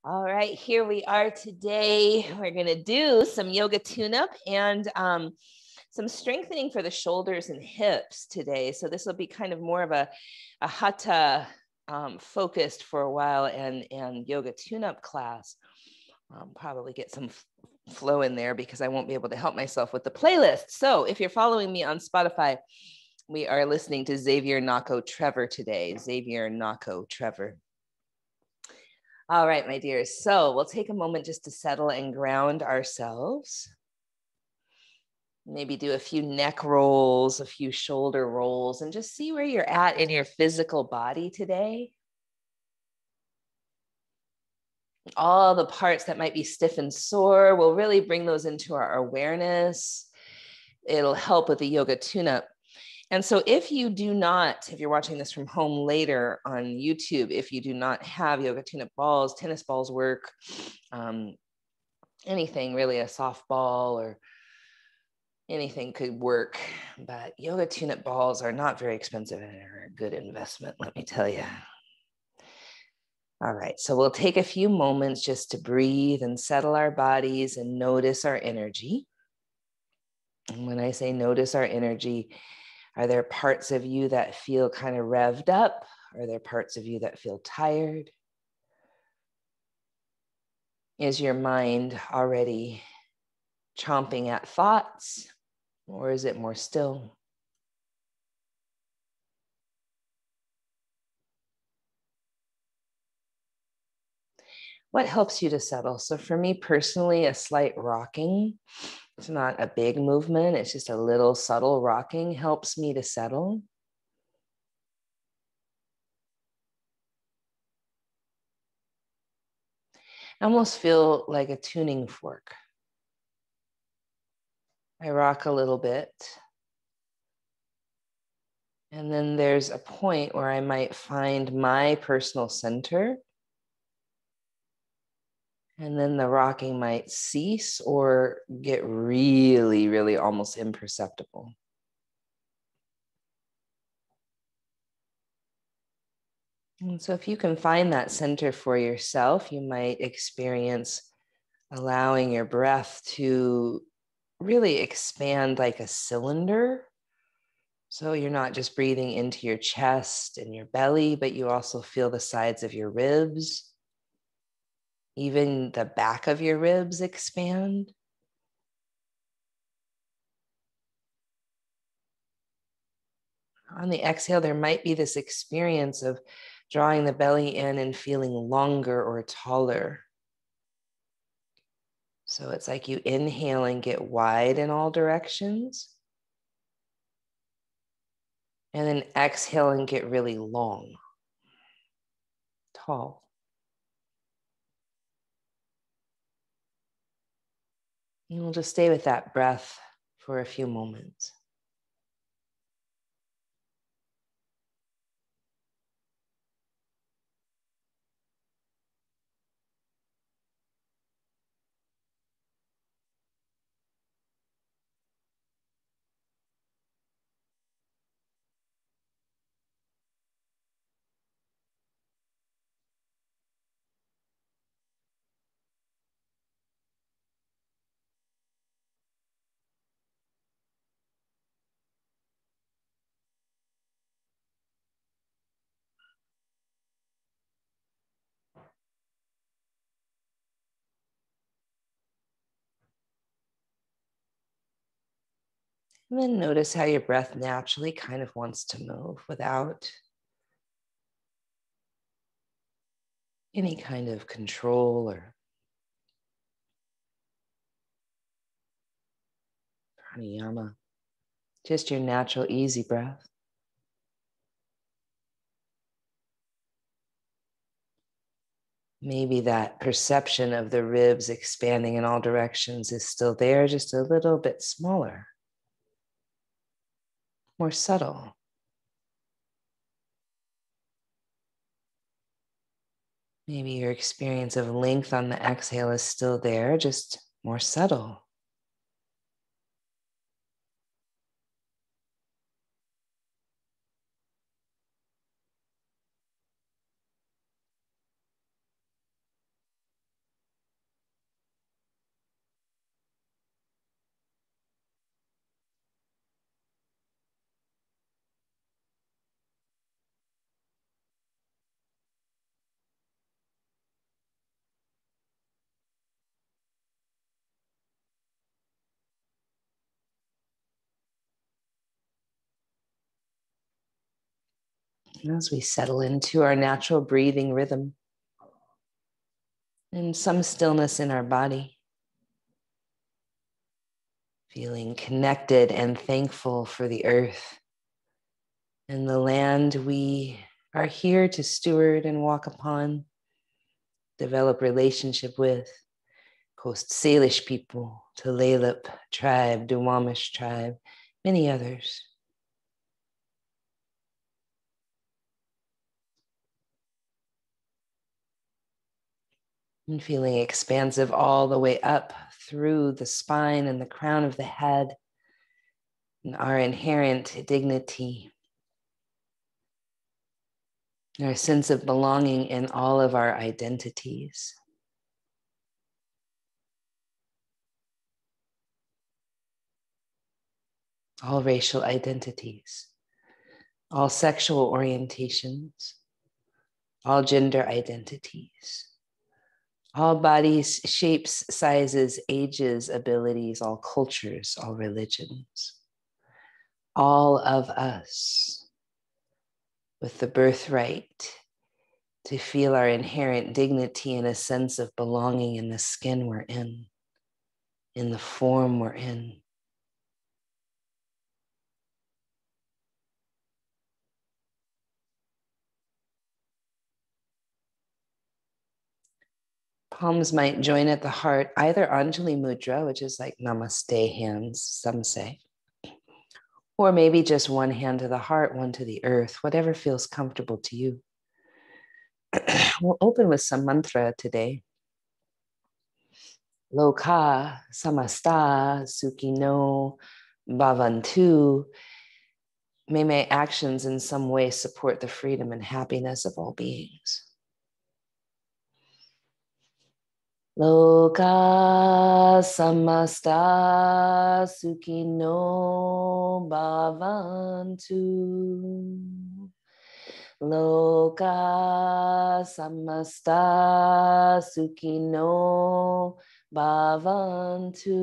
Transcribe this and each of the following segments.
All right, here we are today. We're going to do some yoga tune-up and some strengthening for the shoulders and hips today. So this will be kind of more of a hatha focused for a while and yoga tune-up class. Probably get some flow in there because I won't be able to help myself with the playlist. So if you're following me on Spotify, we are listening to Xavier Nako Trevor today. Xavier Nako Trevor. All right, my dears. So we'll take a moment just to settle and ground ourselves. Maybe do a few neck rolls, a few shoulder rolls, and just see where you're at in your physical body today. All the parts that might be stiff and sore, we'll really bring those into our awareness. It'll help with the yoga tune-up. And so if you're watching this from home later on YouTube, if you do not have yoga tune-up balls, tennis balls work, anything really, a softball or anything could work, but yoga tune-up balls are not very expensive and are a good investment, let me tell you. All right, so we'll take a few moments just to breathe and settle our bodies and notice our energy. And when I say notice our energy, are there parts of you that feel kind of revved up? Are there parts of you that feel tired? Is your mind already chomping at thoughts, or is it more still? What helps you to settle? So for me personally, a slight rocking. It's not a big movement. It's just a little subtle rocking helps me to settle. I almost feel like a tuning fork. I rock a little bit. And then there's a point where I might find my personal center. And then the rocking might cease or get really, really almost imperceptible. And so if you can find that center for yourself, you might experience allowing your breath to really expand like a cylinder. So you're not just breathing into your chest and your belly, but you also feel the sides of your ribs. Even the back of your ribs expand. On the exhale, there might be this experience of drawing the belly in and feeling longer or taller. So it's like you inhale and get wide in all directions. And then exhale and get really long, tall. And we'll just stay with that breath for a few moments. And then notice how your breath naturally kind of wants to move without any kind of control or pranayama. Just your natural, easy breath. Maybe that perception of the ribs expanding in all directions is still there, just a little bit smaller, more subtle. Maybe your experience of length on the exhale is still there, just more subtle. as we settle into our natural breathing rhythm and some stillness in our body, feeling connected and thankful for the earth and the land we are here to steward and walk upon, develop relationship with. Coast Salish people, Tulalip tribe, Duwamish tribe, many others. And feeling expansive all the way up through the spine and the crown of the head, and our inherent dignity, our sense of belonging in all of our identities. All racial identities, all sexual orientations, all gender identities, all bodies, shapes, sizes, ages, abilities, all cultures, all religions, all of us with the birthright to feel our inherent dignity and a sense of belonging in the skin we're in the form we're in. Palms might join at the heart, either Anjali Mudra, which is like namaste hands, some say, or maybe just one hand to the heart, one to the earth, whatever feels comfortable to you. We'll open with some mantra today. Loka samasta sukhino bhavantu. May my actions in some way support the freedom and happiness of all beings. Loka samasta sukhino bhavantu. Loka samasta sukhino bhavantu.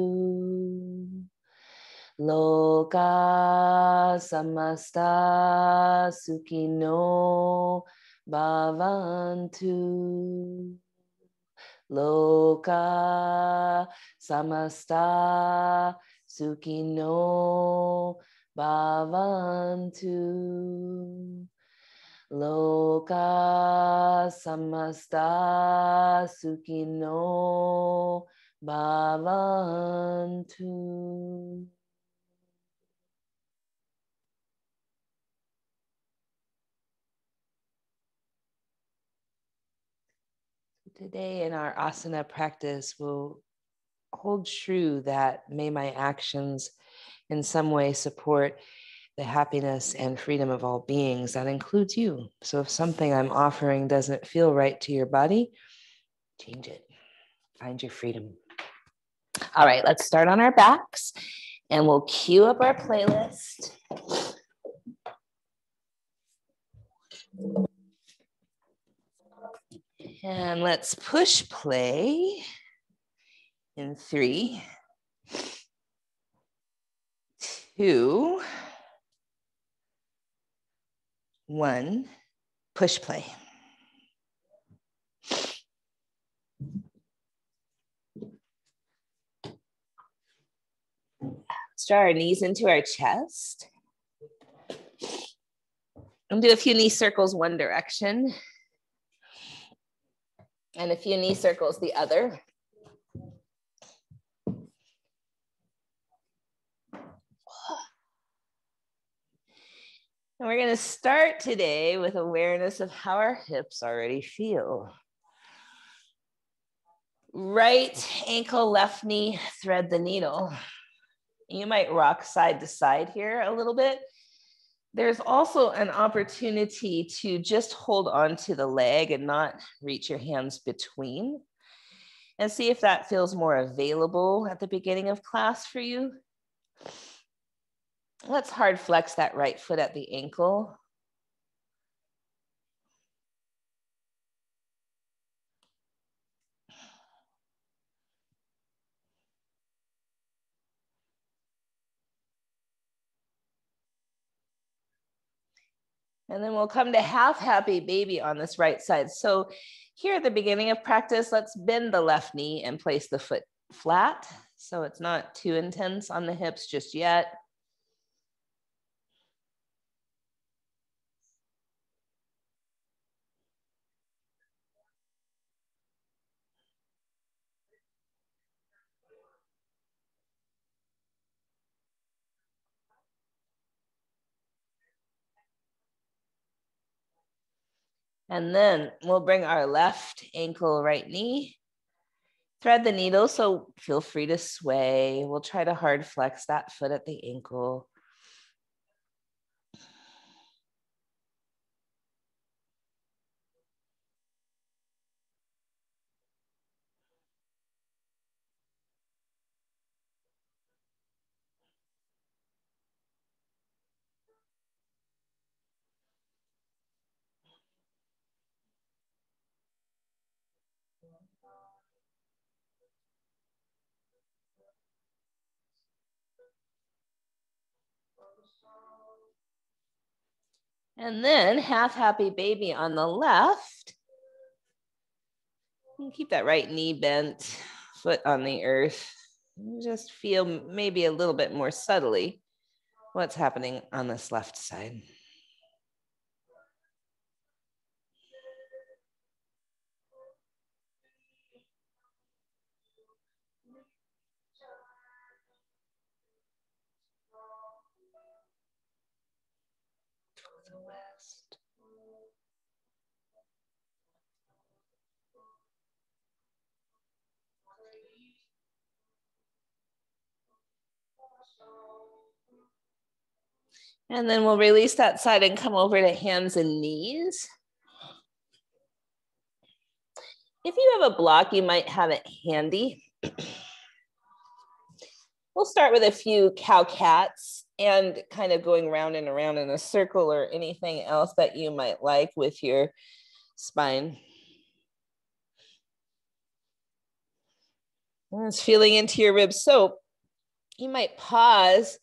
Loka samasta sukhino bhavantu. Loka samasta sukhino bhavantu. Loka samasta sukhino bhavantu. Today in our asana practice, we'll hold true that may my actions in some way support the happiness and freedom of all beings. That includes you. So if something I'm offering doesn't feel right to your body, change it. Find your freedom. All right, let's start on our backs and we'll cue up our playlist. And let's push play in 3, 2, 1, push play. Let's draw our knees into our chest. And do a few knee circles one direction. And a few knee circles the other. And we're going to start today with awareness of how our hips already feel. Right ankle, left knee, thread the needle. You might rock side to side here a little bit. There's also an opportunity to just hold on to the leg and not reach your hands between. And see if that feels more available at the beginning of class for you. Let's hard flex that right foot at the ankle. And then we'll come to half happy baby on this right side. So here at the beginning of practice, let's bend the left knee and place the foot flat. So it's not too intense on the hips just yet. And then we'll bring our left ankle, right knee, thread the needle. So feel free to sway. We'll try to hard flex that foot at the ankle. And then half happy baby on the left. And keep that right knee bent, foot on the earth. Just feel maybe a little bit more subtly what's happening on this left side. And then we'll release that side and come over to hands and knees. If you have a block, you might have it handy. We'll start with a few cow cats and kind of going round and around in a circle or anything else that you might like with your spine. And it's feeling into your ribs. So you might pause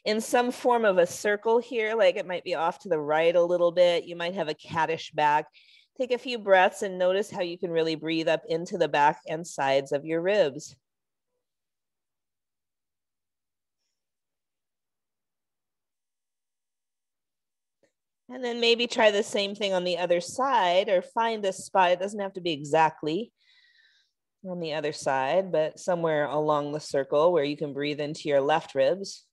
in some form of a circle here, like it might be off to the right a little bit. You might have a cattish back. Take a few breaths and notice how you can really breathe up into the back and sides of your ribs. And then maybe try the same thing on the other side, or find a spot. It doesn't have to be exactly on the other side, but somewhere along the circle where you can breathe into your left ribs.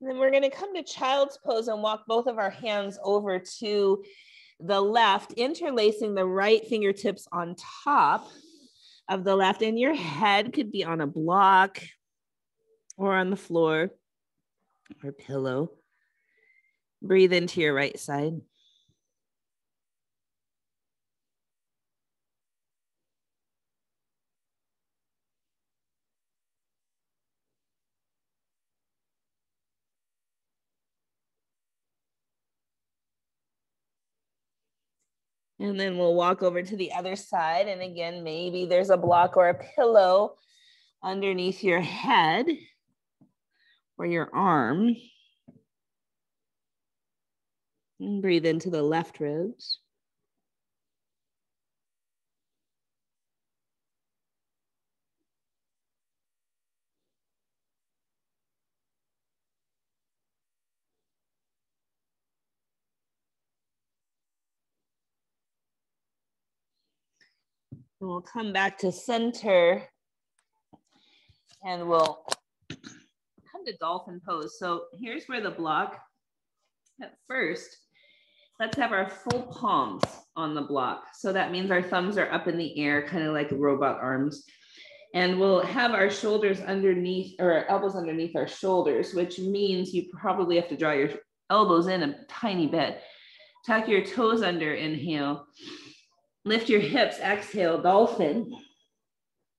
And then we're going to come to child's pose and walk both of our hands over to the left, interlacing the right fingertips on top of the left. And your head could be on a block or on the floor or pillow. Breathe into your right side. And then we'll walk over to the other side. And again, maybe there's a block or a pillow underneath your head or your arm. And breathe into the left ribs. And we'll come back to center and we'll come to dolphin pose. So here's where the block, at first, let's have our full palms on the block. So that means our thumbs are up in the air, kind of like robot arms. And we'll have our shoulders underneath, or our elbows underneath our shoulders, which means you probably have to draw your elbows in a tiny bit. Tuck your toes under, inhale. Lift your hips, exhale, dolphin.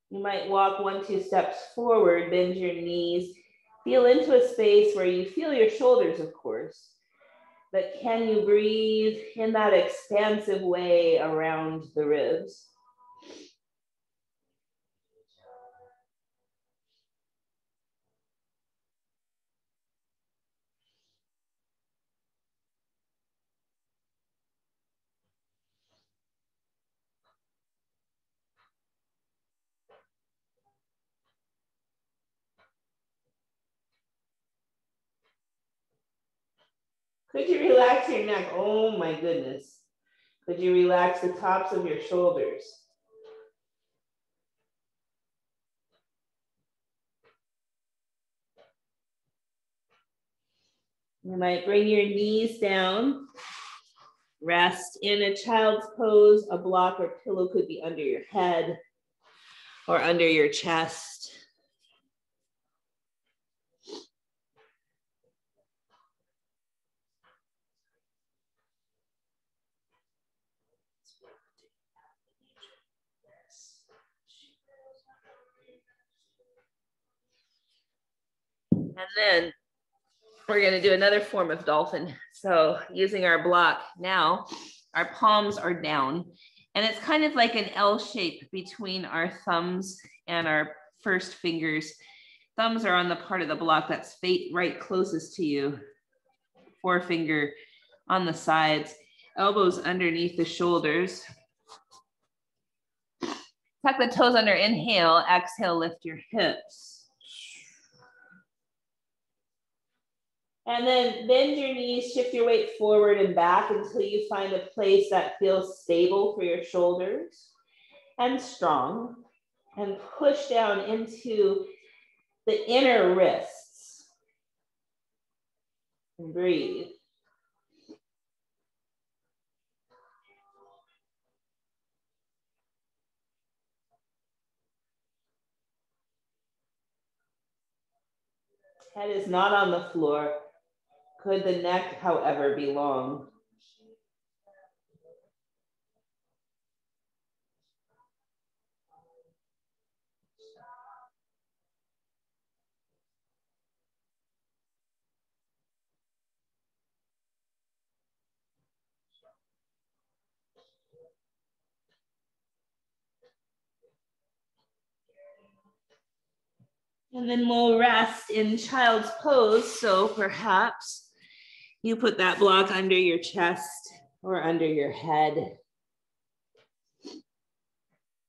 You might walk 1-2 steps forward, bend your knees. Feel into a space where you feel your shoulders, of course. But can you breathe in that expansive way around the ribs? Could you relax your neck? Oh my goodness. Could you relax the tops of your shoulders? You might bring your knees down. Rest in a child's pose. A block or pillow could be under your head or under your chest. And then we're going to do another form of dolphin. So using our block now, our palms are down, and it's kind of like an L shape between our thumbs and our first fingers. Thumbs are on the part of the block that's right closest to you. Forefinger on the sides, elbows underneath the shoulders. Tuck the toes under, inhale, exhale, lift your hips. And then bend your knees, shift your weight forward and back until you find a place that feels stable for your shoulders and strong. And push down into the inner wrists. And breathe. Head is not on the floor. Could the neck, however, be long? And then we'll rest in child's pose. So perhaps you put that block under your chest or under your head.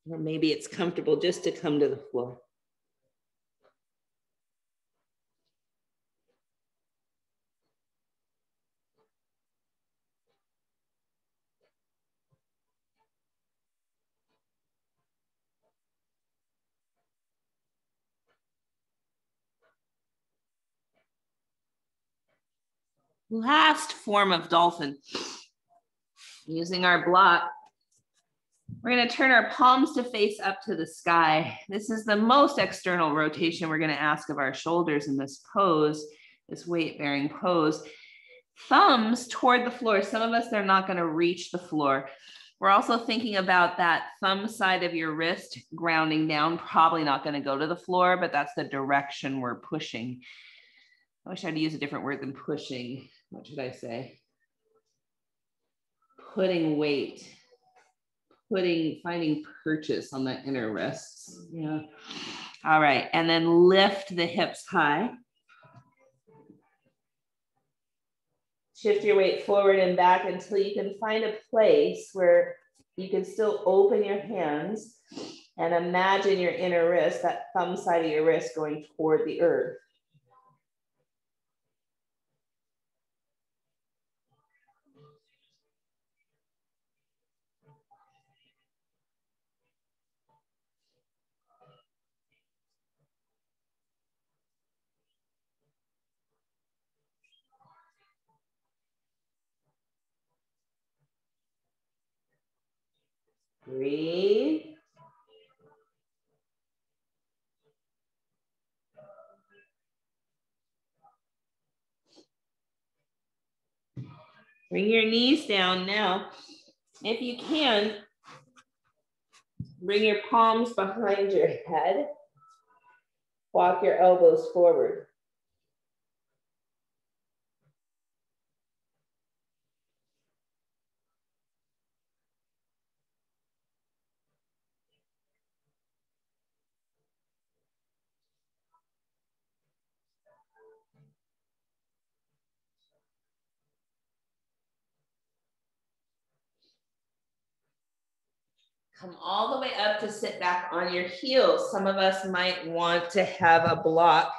Or maybe it's comfortable just to come to the floor. Last form of dolphin. Using our block, we're going to turn our palms to face up to the sky. This is the most external rotation we're going to ask of our shoulders in this pose, this weight-bearing pose. Thumbs toward the floor. Some of us, they're not going to reach the floor. We're also thinking about that thumb side of your wrist grounding down, probably not going to go to the floor, but that's the direction we're pushing. I wish I'd use a different word than pushing. What should I say? Putting weight, finding purchase on the inner wrists. Yeah. All right. And then lift the hips high. Shift your weight forward and back until you can find a place where you can still open your hands and imagine your inner wrist, that thumb side of your wrist going toward the earth. Breathe. Bring your knees down now. If you can, bring your palms behind your head. Walk your elbows forward. Come all the way up to sit back on your heels. Some of us might want to have a block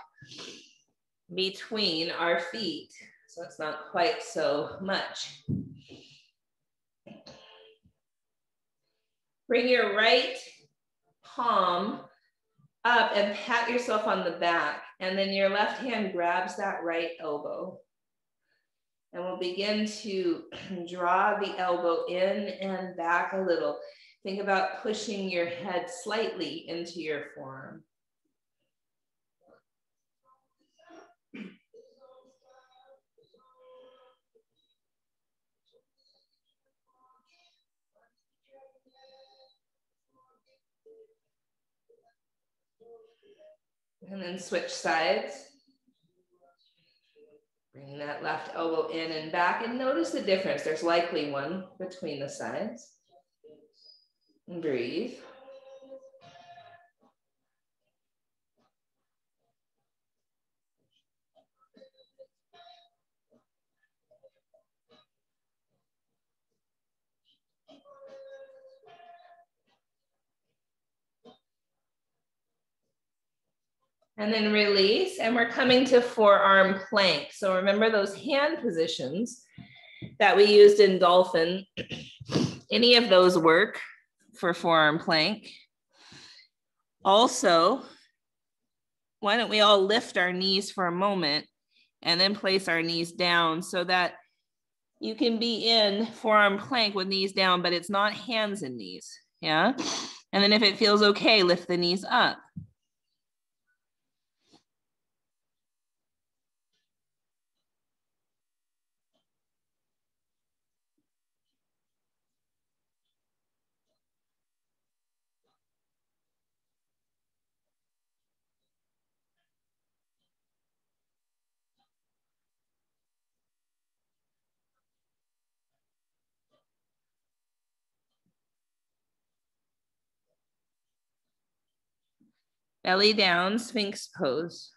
between our feet. So it's not quite so much. Bring your right palm up and pat yourself on the back. And then your left hand grabs that right elbow. And we'll begin to draw the elbow in and back a little. Think about pushing your head slightly into your forearm. And then switch sides. Bring that left elbow in and back and notice the difference. There's likely one between the sides. And breathe. And then release, and we're coming to forearm plank. So remember those hand positions that we used in Dolphin. Any of those work for forearm plank. Also, why don't we all lift our knees for a moment and then place our knees down so that you can be in forearm plank with knees down, but it's not hands and knees, yeah? And then if it feels okay, lift the knees up. Belly down, Sphinx Pose.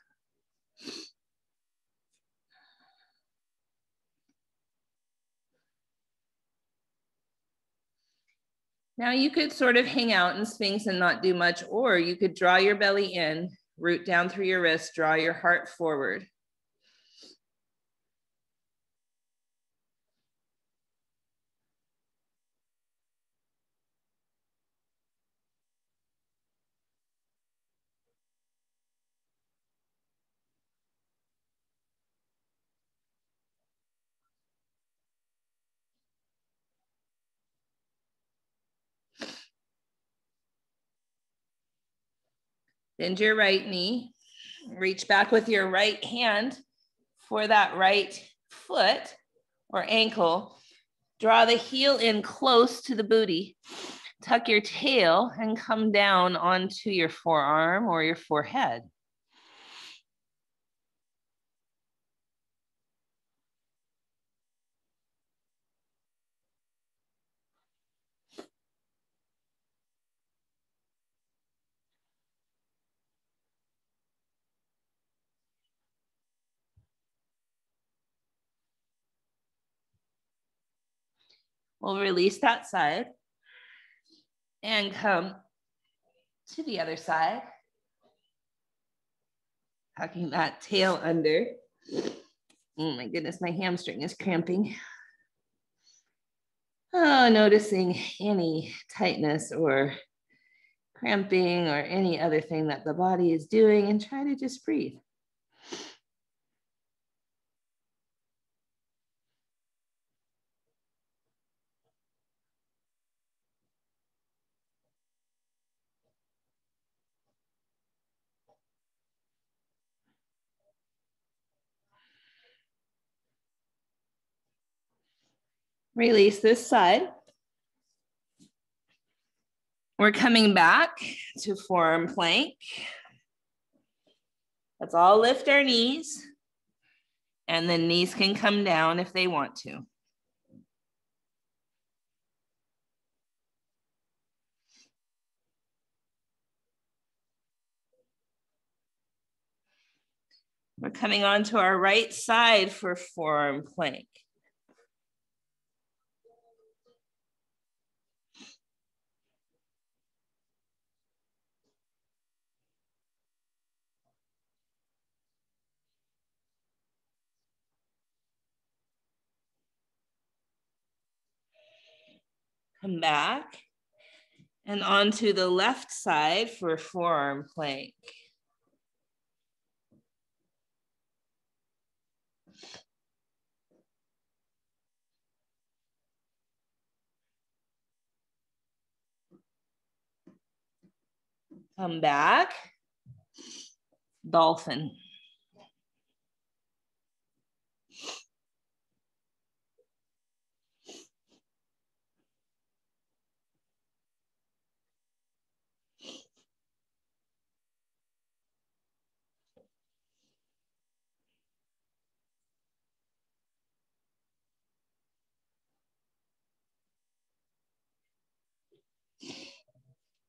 Now you could sort of hang out in Sphinx and not do much, or you could draw your belly in, root down through your wrist, draw your heart forward. Bend your right knee, reach back with your right hand for that right foot or ankle. Draw the heel in close to the booty. Tuck your tail and come down onto your forearm or your forehead. We'll release that side and come to the other side. Tucking that tail under. Oh my goodness, my hamstring is cramping. Oh, noticing any tightness or cramping or any other thing that the body is doing, and try to just breathe. Release this side. We're coming back to forearm plank. Let's all lift our knees, and then knees can come down if they want to. We're coming onto our right side for forearm plank. Come back and onto the left side for forearm plank. Come back, dolphin.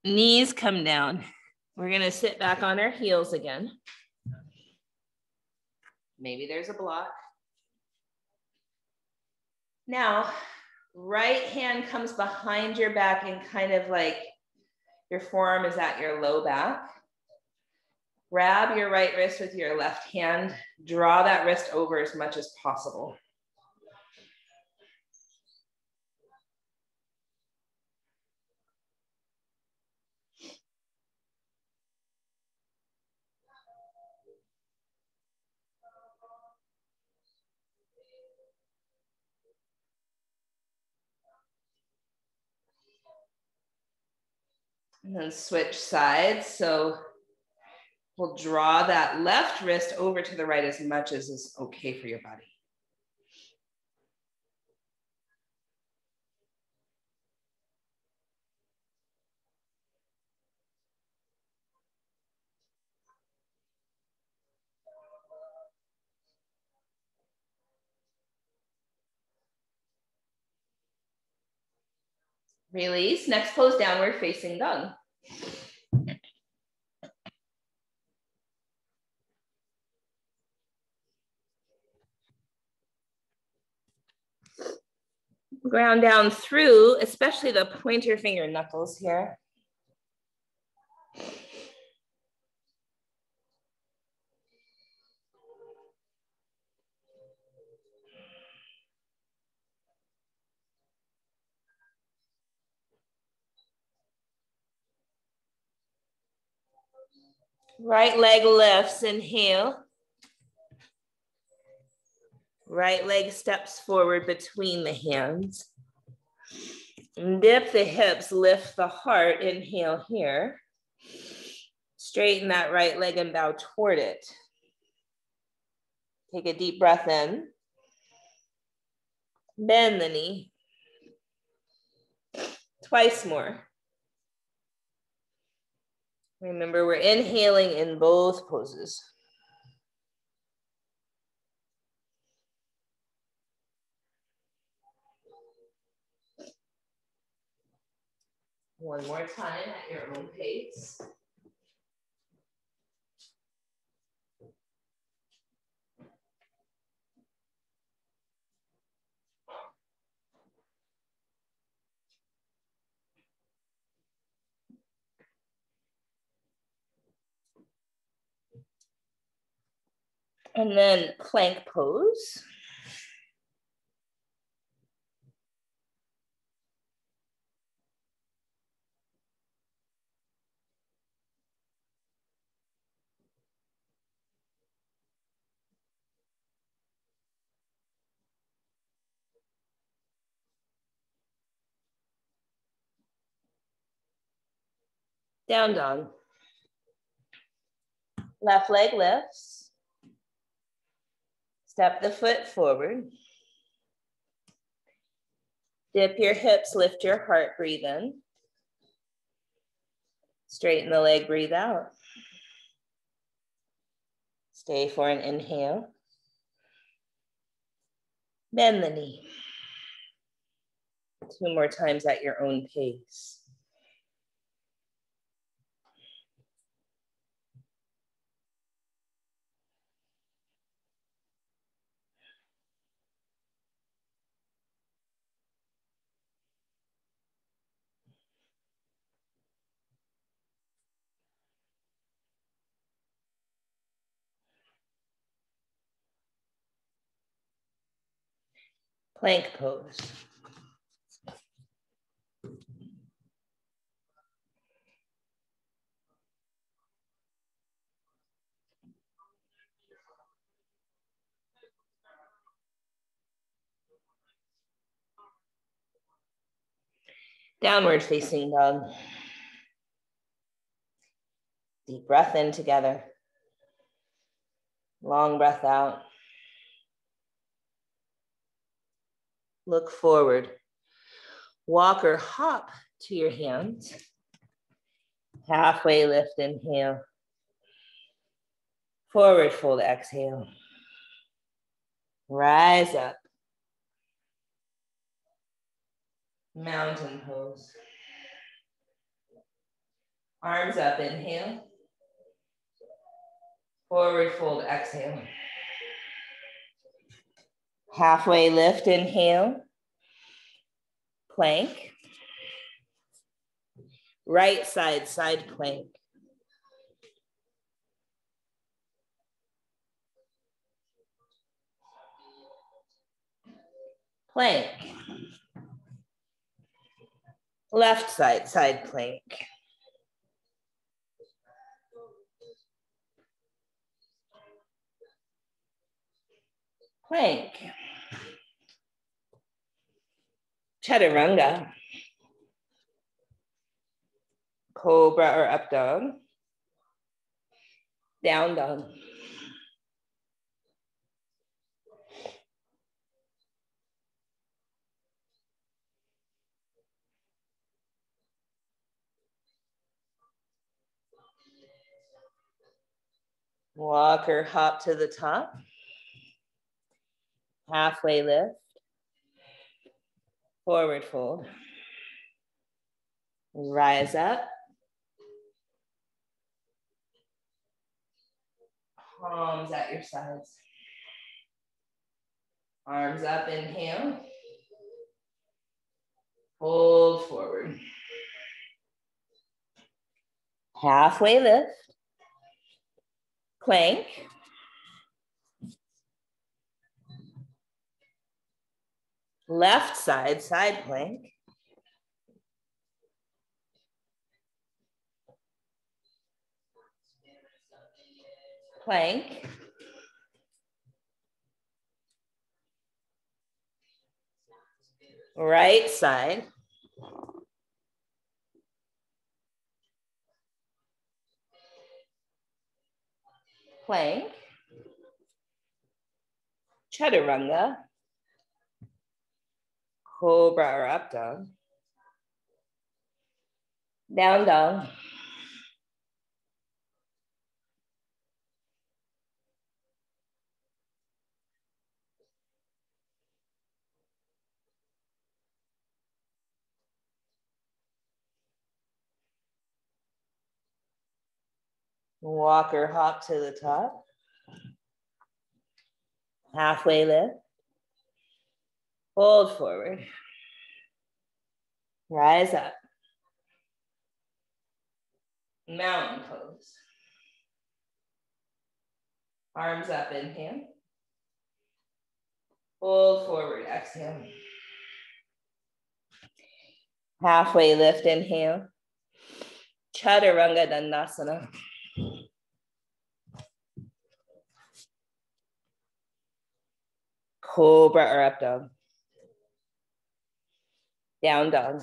Knees come down. We're gonna sit back on our heels again. Maybe there's a block. Now, right hand comes behind your back and kind of like your forearm is at your low back. Grab your right wrist with your left hand. Draw that wrist over as much as possible. And then switch sides. So we'll draw that left wrist over to the right as much as is okay for your body. Release. Next pose, downward facing dog. Ground down through, especially the pointer finger knuckles here. Right leg lifts, inhale. Right leg steps forward between the hands. Dip the hips, lift the heart, inhale here. Straighten that right leg and bow toward it. Take a deep breath in. Bend the knee. Twice more. Remember, we're inhaling in both poses. One more time at your own pace. And then plank pose. Down dog. Left leg lifts. Step the foot forward. Dip your hips, lift your heart, breathe in. Straighten the leg, breathe out. Stay for an inhale. Bend the knee. 2 more times at your own pace. Plank pose. Downward facing dog. Deep breath in together. Long breath out. Look forward. Walk or hop to your hands. Halfway lift, inhale. Forward fold, exhale. Rise up. Mountain pose. Arms up, inhale. Forward fold, exhale. Halfway lift, inhale. Plank. Right side, side plank. Plank. Left side, side plank. Plank. Chaturanga. Cobra or up dog. Down dog. Walk or hop to the top. Halfway lift. Forward fold. Rise up. Palms at your sides. Arms up, inhale. Fold forward. Halfway lift. Plank. Left side, side plank. Plank. Right side. Plank. Chaturanga. Cobra or up dog. Down dog. Walk or hop to the top. Halfway lift. Fold forward. Rise up. Mountain pose. Arms up, inhale. Fold forward, exhale. Halfway lift, inhale. Chaturanga Dandasana. Cobra or up dog. Down dog.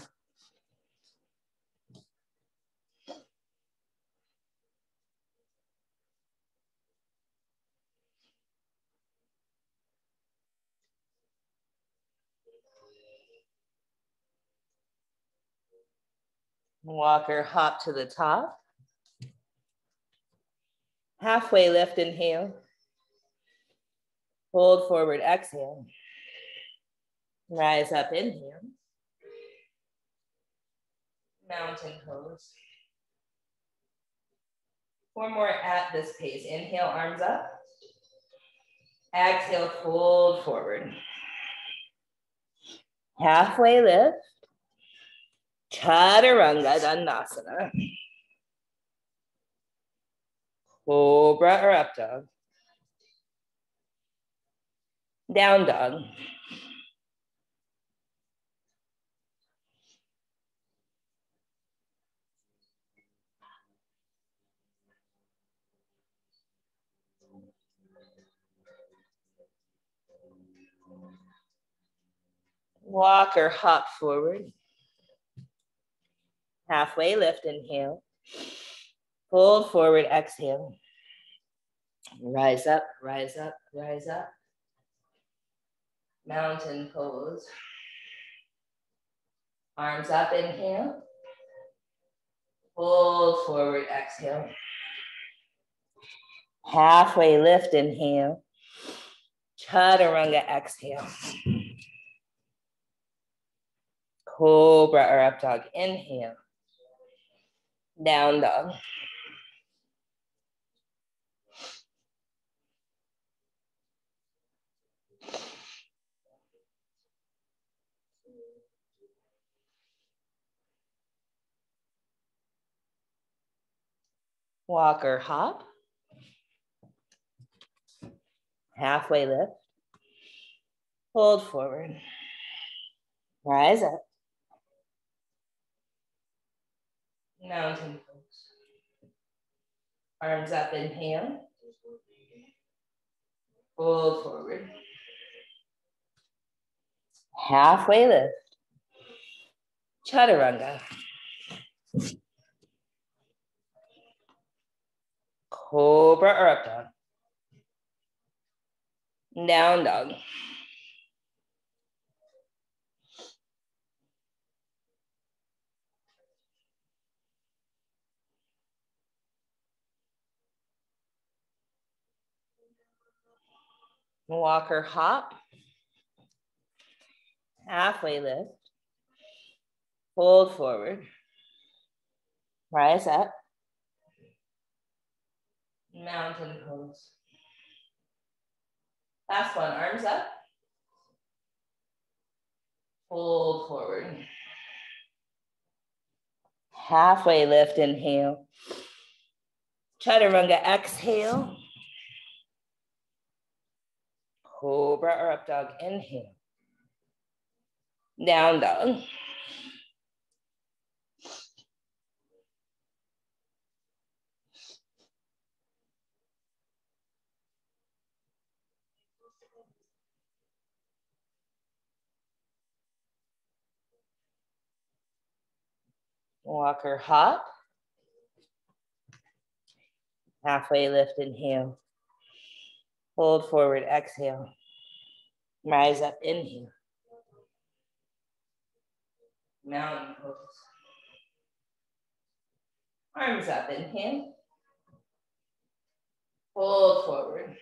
Walk or hop to the top. Halfway lift, inhale. Fold forward, exhale. Rise up, inhale. Mountain pose. 4 more at this pace. Inhale, arms up. Exhale, fold forward. Halfway lift. Chaturanga Dandasana. Cobra or up dog. Down dog. Walk or hop forward. Halfway lift, inhale. Fold forward, exhale. Rise up, rise up, rise up. Mountain pose. Arms up, inhale. Fold forward, exhale. Halfway lift, inhale. Chaturanga, exhale. Cobra or up dog, inhale. Down dog. Walk or hop. Halfway lift. Hold forward. Rise up. Mountain pose. Arms up, inhale. Fold forward. Halfway lift. Chaturanga. Cobra or up dog. Down dog. Walk or hop. Halfway lift. Fold forward. Rise up. Mountain pose. Last one, arms up. Fold forward. Halfway lift, inhale. Chaturanga, exhale. Cobra or up dog, inhale. Down dog. Walk or hop. Halfway lift, inhale. Hold forward, exhale. Rise up, inhale. Mountain pose. Arms up, inhale. Fold forward.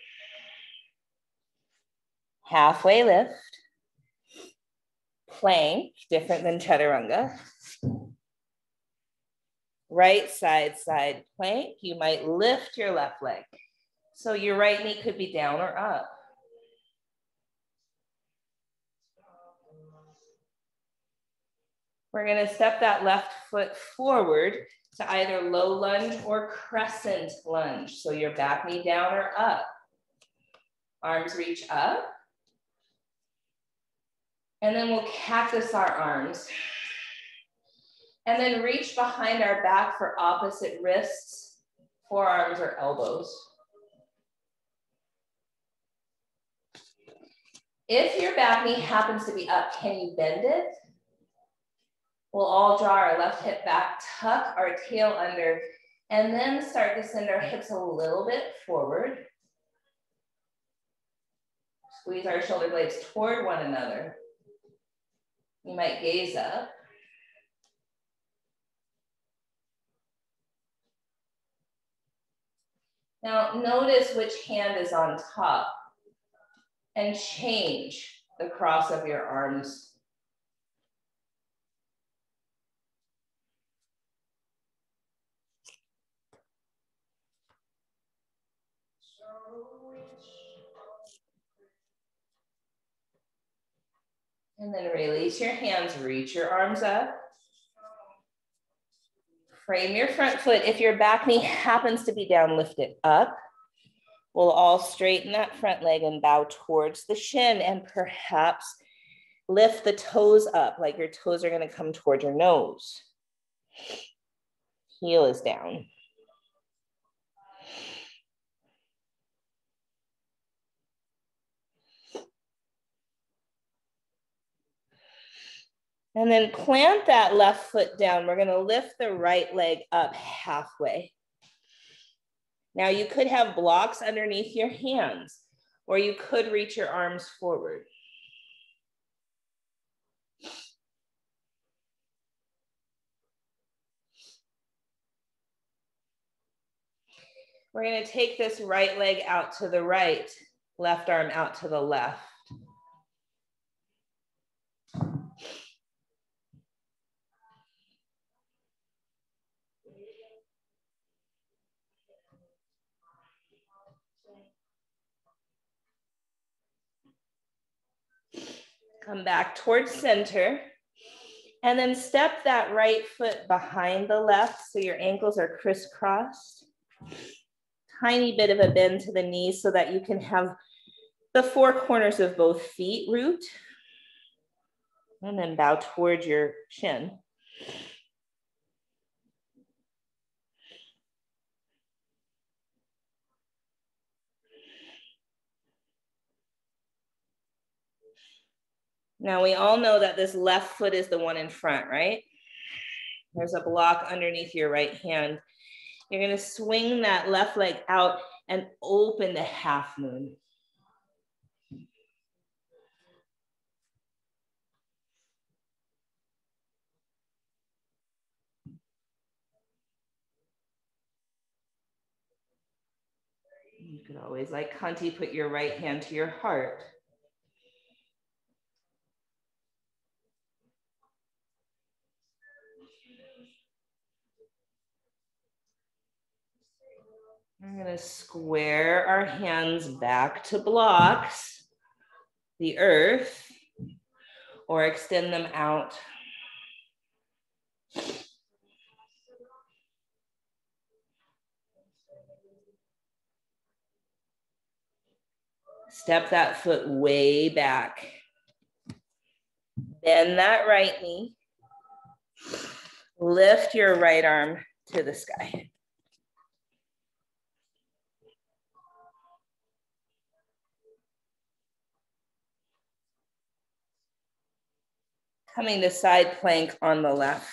Halfway lift. Plank, different than chaturanga. Right side plank. You might lift your left leg. So your right knee could be down or up. We're gonna step that left foot forward to either low lunge or crescent lunge. So your back knee down or up. Arms reach up. And then we'll cactus our arms. And then reach behind our back for opposite wrists, forearms, or elbows. If your back knee happens to be up, can you bend it? We'll all draw our left hip back, tuck our tail under, and then start to send our hips a little bit forward. Squeeze our shoulder blades toward one another. You might gaze up. Now notice which hand is on top and change the cross of your arms. And then release your hands, reach your arms up. Frame your front foot. If your back knee happens to be down, lift it up. We'll all straighten that front leg and bow towards the shin and perhaps lift the toes up, like your toes are gonna come toward your nose. Heel is down. And then plant that left foot down. We're gonna lift the right leg up halfway. Now you could have blocks underneath your hands, or you could reach your arms forward. We're gonna take this right leg out to the right, left arm out to the left. Come back towards center. And then step that right foot behind the left so your ankles are crisscrossed. Tiny bit of a bend to the knees so that you can have the four corners of both feet root. And then bow towards your shin. Now we all know that this left foot is the one in front, right? There's a block underneath your right hand. You're gonna swing that left leg out and open the half moon. You could always, like Kanti, put your right hand to your heart. We're gonna square our hands back to blocks, the earth, or extend them out. Step that foot way back. Bend that right knee. Lift your right arm to the sky. Coming to side plank on the left.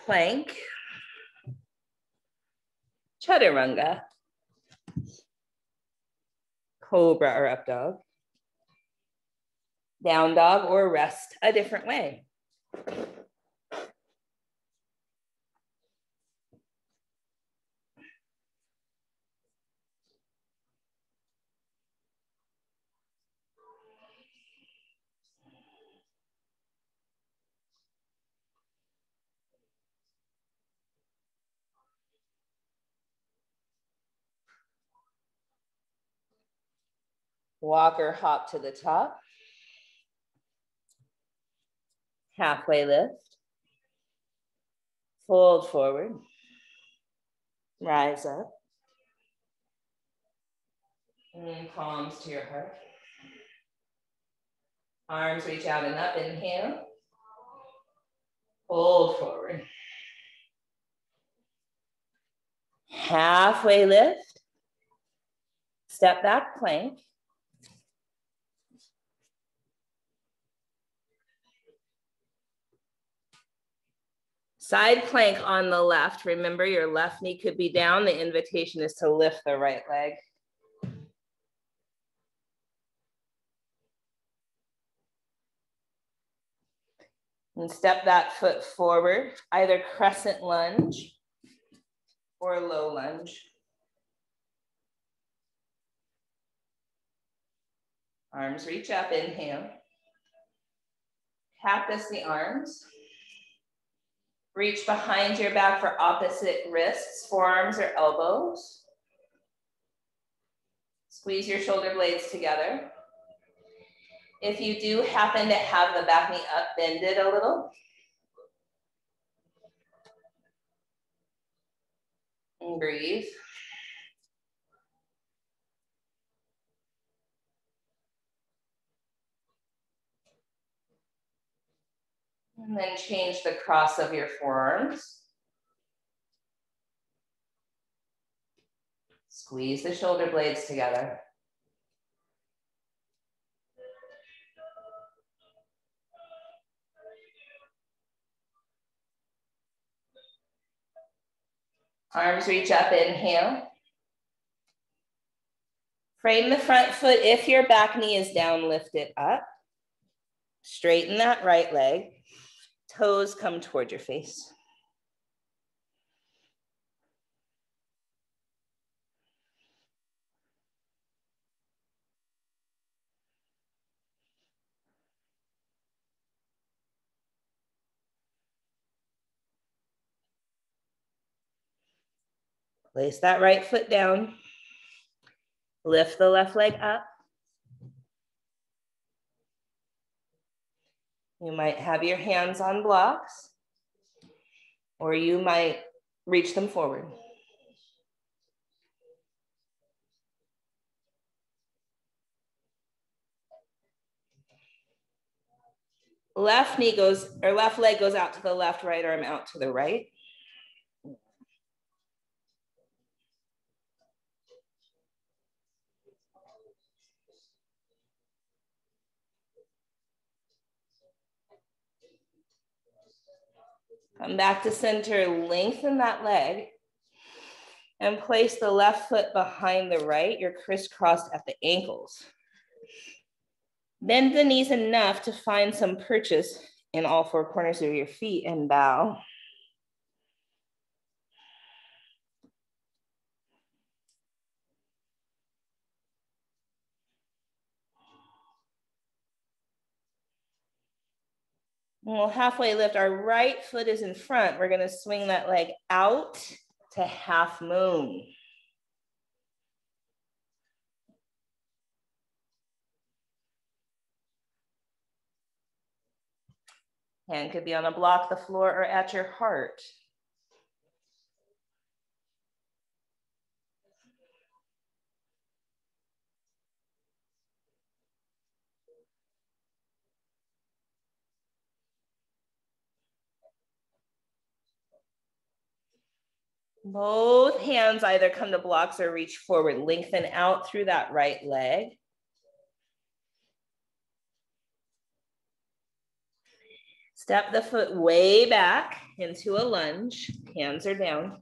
Plank. Chaturanga. Cobra or up dog. Down dog or rest a different way. Walk or hop to the top. Halfway lift. Fold forward. Rise up. And palms to your heart. Arms reach out and up, inhale. Fold forward. Halfway lift. Step back plank. Side plank on the left. Remember, your left knee could be down. The invitation is to lift the right leg. And step that foot forward, either crescent lunge or low lunge. Arms reach up, inhale. Cactus the arms. Reach behind your back for opposite wrists, forearms or elbows. Squeeze your shoulder blades together. If you do happen to have the back knee up, bend it a little. And breathe. And then change the cross of your forearms. Squeeze the shoulder blades together. Arms reach up, inhale. Frame the front foot. If your back knee is down, lift it up. Straighten that right leg. Toes come toward your face. Place that right foot down. Lift the left leg up. You might have your hands on blocks, or you might reach them forward. Left knee goes, or left leg goes out to the left, right arm out to the right. Come back to center, lengthen that leg, and place the left foot behind the right. You're crisscrossed at the ankles. Bend the knees enough to find some purchase in all four corners of your feet and bow. And we'll halfway lift. Our right foot is in front. We're gonna swing that leg out to half moon. Hand could be on a block, the floor, or at your heart. Both hands either come to blocks or reach forward. Lengthen out through that right leg. Step the foot way back into a lunge. Hands are down.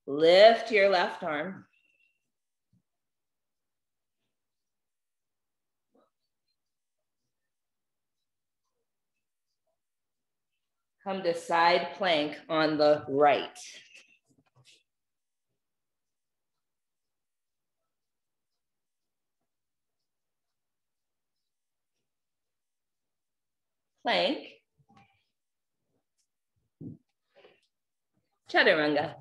Lift your left arm. Come to side plank on the right. Plank. Chaturanga.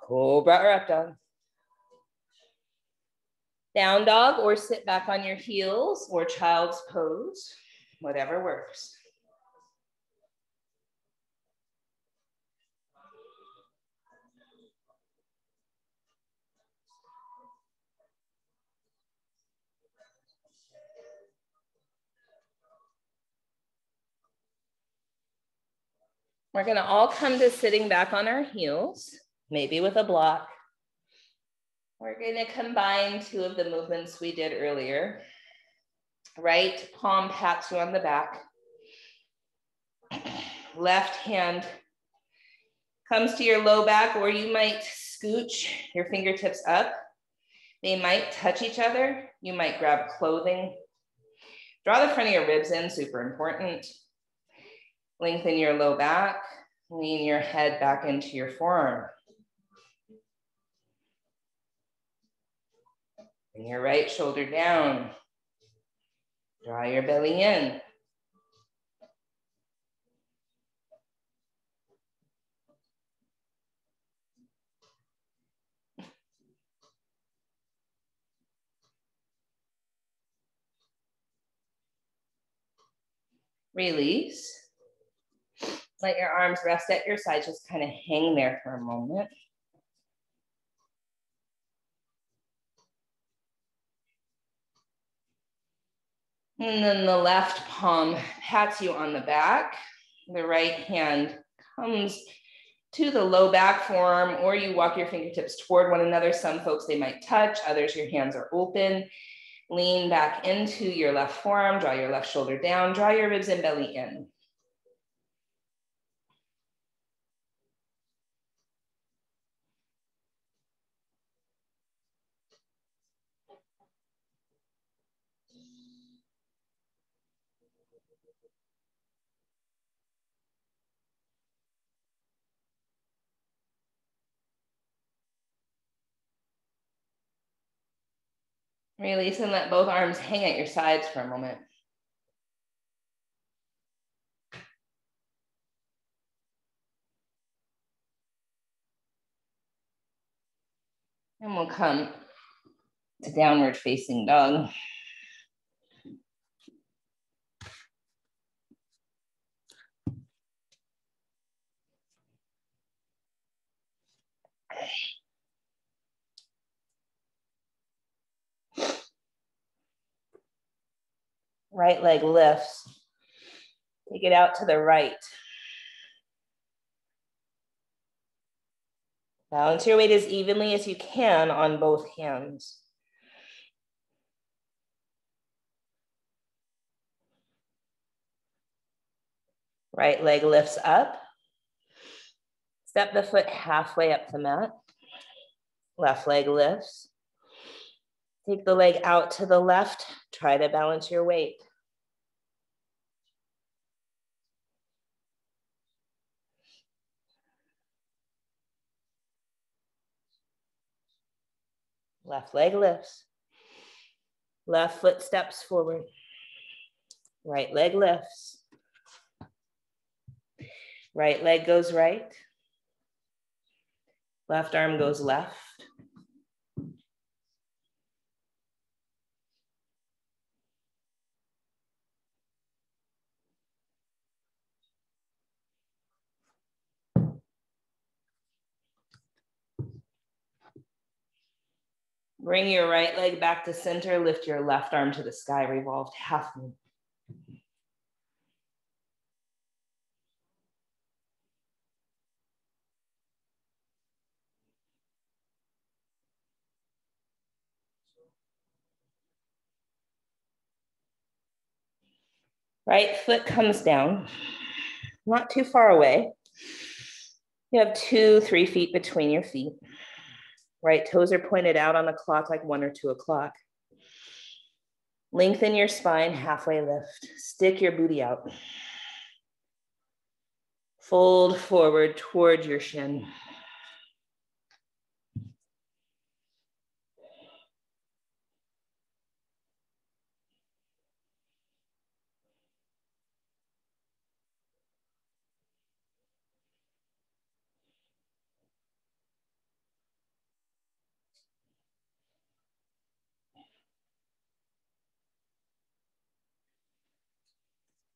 Cobra or up dog. Down dog, or sit back on your heels, or child's pose, whatever works. We're gonna all come to sitting back on our heels, maybe with a block. We're gonna combine two of the movements we did earlier. Right palm pats you on the back. Left hand comes to your low back, or you might scooch your fingertips up. They might touch each other. You might grab clothing. Draw the front of your ribs in, super important. Lengthen your low back. Lean your head back into your forearm. Bring your right shoulder down. Draw your belly in. Release. Let your arms rest at your sides. Just kind of hang there for a moment. And then the left palm pats you on the back. The right hand comes to the low back forearm, or you walk your fingertips toward one another. Some folks, they might touch, others, your hands are open. Lean back into your left forearm, draw your left shoulder down, draw your ribs and belly in. Release and let both arms hang at your sides for a moment. And we'll come to downward facing dog. Right leg lifts. Take it out to the right. Balance your weight as evenly as you can on both hands. Right leg lifts up. Step the foot halfway up the mat. Left leg lifts. Take the leg out to the left. Try to balance your weight. Left leg lifts. Left foot steps forward. Right leg lifts. Right leg goes right. Left arm goes left. Bring your right leg back to center. Lift your left arm to the sky, revolved half moon. Right foot comes down, not too far away. You have 2-3 feet between your feet. Right toes are pointed out on the clock like 1 or 2 o'clock. Lengthen your spine, halfway lift. Stick your booty out. Fold forward towards your shin.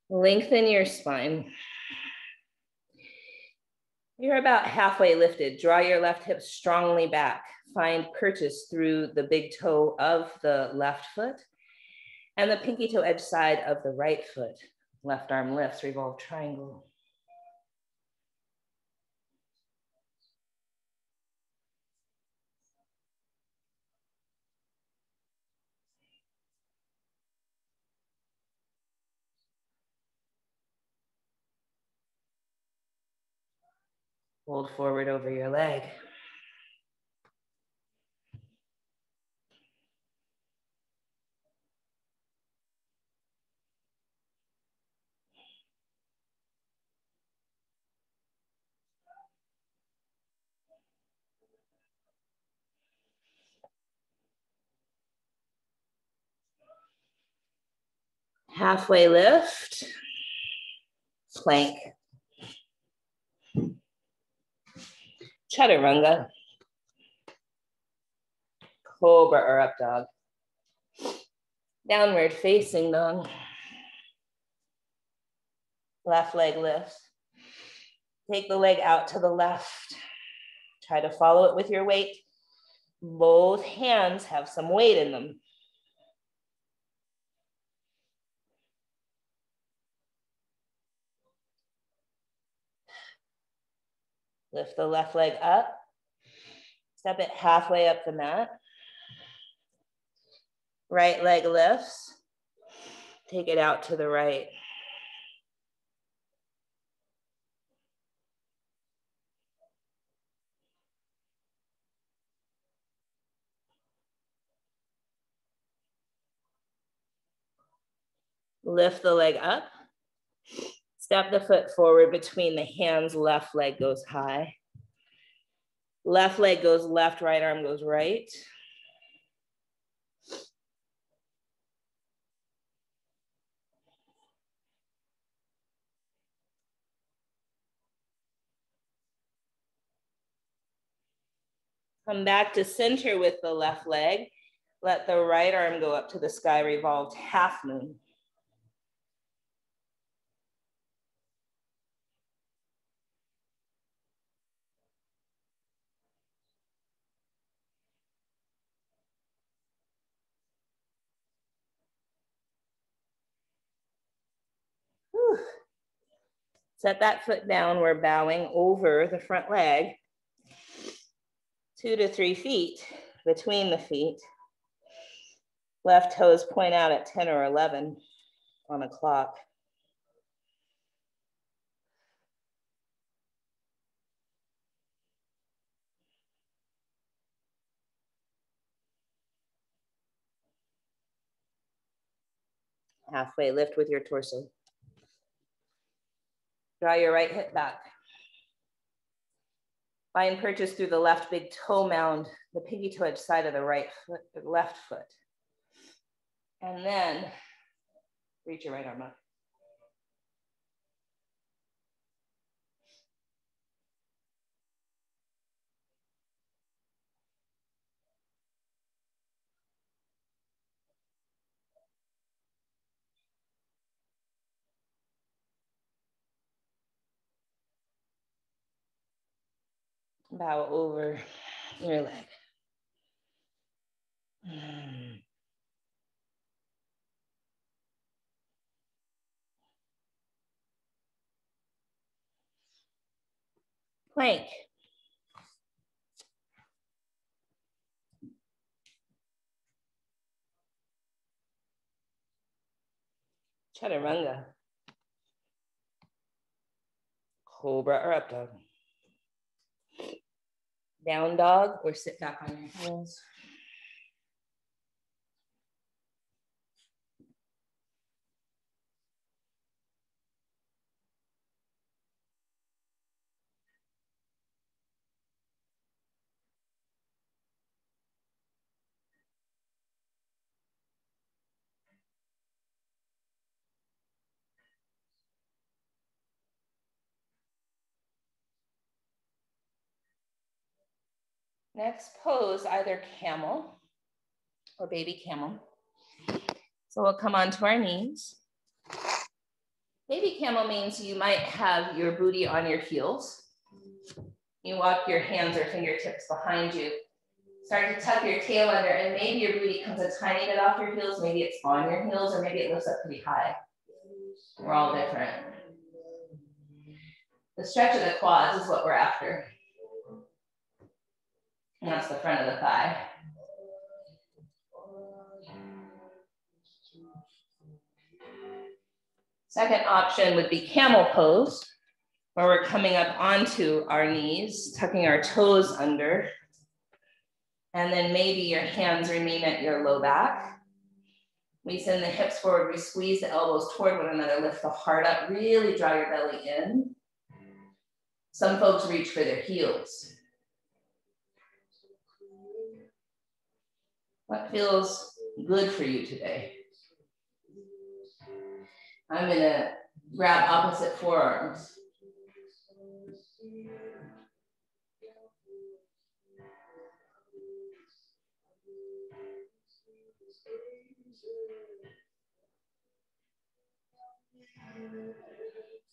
Lengthen your spine. You're about halfway lifted. Draw your left hip strongly back. Find purchase through the big toe of the left foot and the pinky toe edge side of the right foot. Left arm lifts, revolve triangle. Fold forward over your leg. Halfway lift, plank. Chaturanga. Cobra or up dog. Downward facing dog. Left leg lifts. Take the leg out to the left. Try to follow it with your weight. Both hands have some weight in them. Lift the left leg up. Step it halfway up the mat. Right leg lifts. Take it out to the right. Lift the leg up. Step the foot forward between the hands. Left leg goes high. Left leg goes left, right arm goes right. Come back to center with the left leg. Let the right arm go up to the sky, revolved half moon. Whew. Set that foot down. We're bowing over the front leg. 2 to 3 feet between the feet. Left toes point out at 10 or 11 on a clock. Halfway lift with your torso. Draw your right hip back. Find purchase through the left big toe mound, the pinky toe edge side of the right foot, the left foot. And then reach your right arm up. Bow over your leg. Plank. Chaturanga. Cobra or up dog. Down dog or sit back on your heels. Next pose, either camel or baby camel. So we'll come onto our knees. Baby camel means you might have your booty on your heels. You walk your hands or fingertips behind you. Start to tuck your tail under, and maybe your booty comes a tiny bit off your heels, maybe it's on your heels, or maybe it lifts up pretty high. We're all different. The stretch of the quads is what we're after. And that's the front of the thigh. Second option would be camel pose, where we're coming up onto our knees, tucking our toes under. And then maybe your hands remain at your low back. We send the hips forward, we squeeze the elbows toward one another, lift the heart up, really draw your belly in. Some folks reach for their heels. What feels good for you today? I'm gonna grab opposite forearms.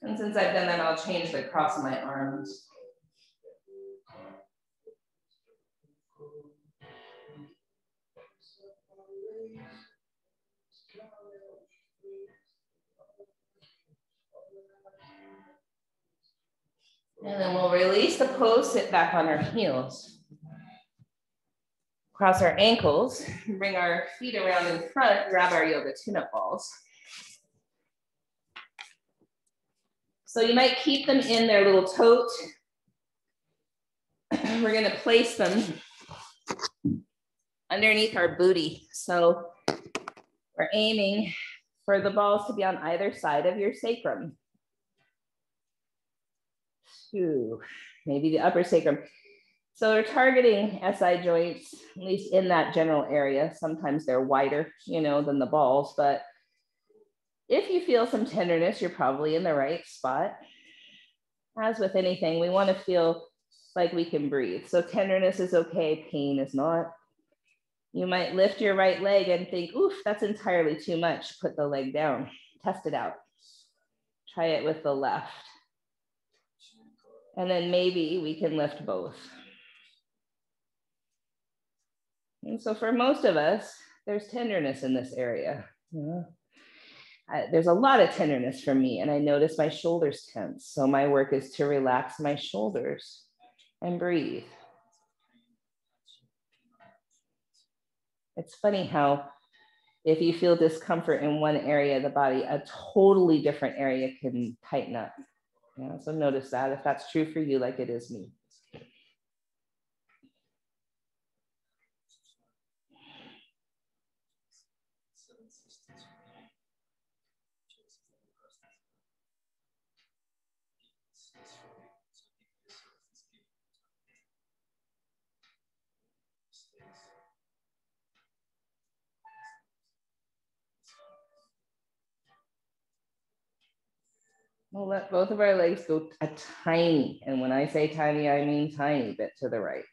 And since I've done that, I'll change the cross of my arms. And then we'll release the pose, sit back on our heels. Cross our ankles, bring our feet around in front, grab our yoga tune-up balls. So you might keep them in their little tote. We're gonna place them underneath our booty. So we're aiming for the balls to be on either side of your sacrum. Two, maybe the upper sacrum. So we're targeting SI joints, at least in that general area. Sometimes they're wider, than the balls, but if you feel some tenderness, you're probably in the right spot. As with anything, we want to feel like we can breathe. So tenderness is okay, pain is not. You might lift your right leg and think, oof, that's entirely too much. Put the leg down, test it out. Try it with the left. And then maybe we can lift both. And so for most of us, there's tenderness in this area. There's a lot of tenderness for me, and I notice my shoulders tense. So my work is to relax my shoulders and breathe. It's funny how if you feel discomfort in one area of the body, a totally different area can tighten up. So notice that if that's true for you, like it is me. We'll let both of our legs go a tiny, and when I say tiny, I mean tiny bit to the right.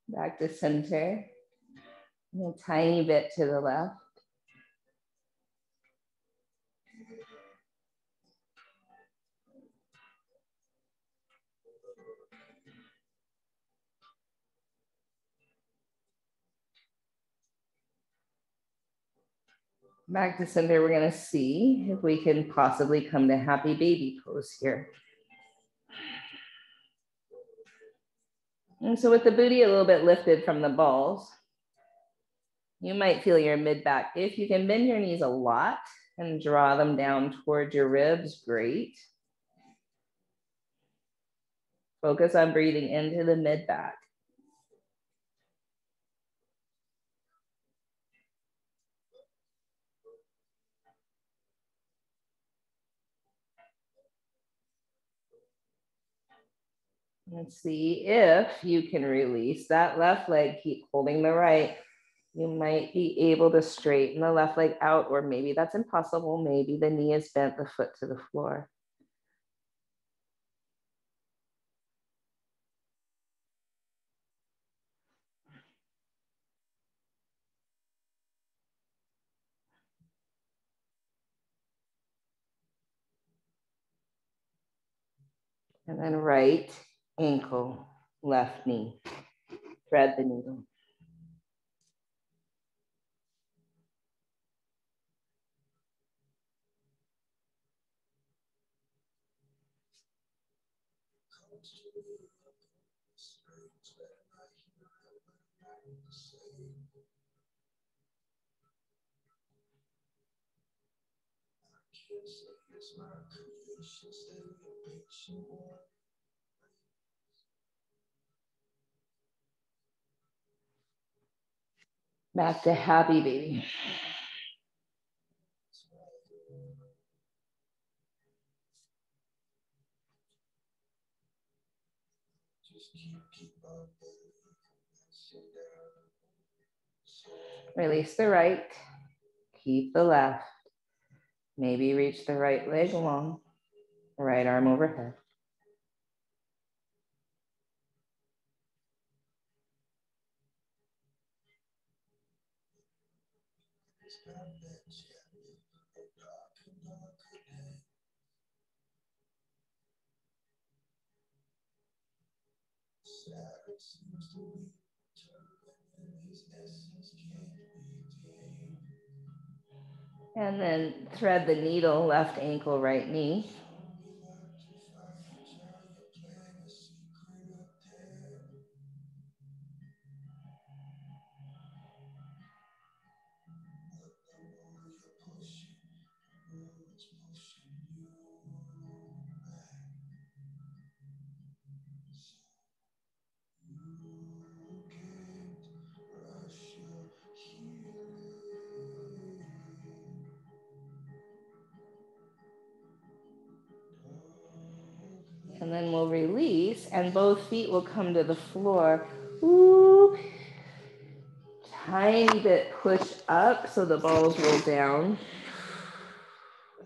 Back to center, and a tiny bit to the left. Back to center, we're gonna see if we can possibly come to happy baby pose here. And so with the booty a little bit lifted from the balls, you might feel your mid back. If you can bend your knees a lot and draw them down towards your ribs, great. Focus on breathing into the mid back. Let's see if you can release that left leg, keep holding the right. You might be able to straighten the left leg out, or maybe that's impossible. Maybe the knee is bent, the foot to the floor. And then right ankle, left knee. Thread the needle. Back to happy baby. Release the right, keep the left. Maybe reach the right leg long, right arm overhead. And then thread the needle, left ankle, right knee. And then we'll release and both feet will come to the floor. Ooh. Tiny bit push up so the balls roll down.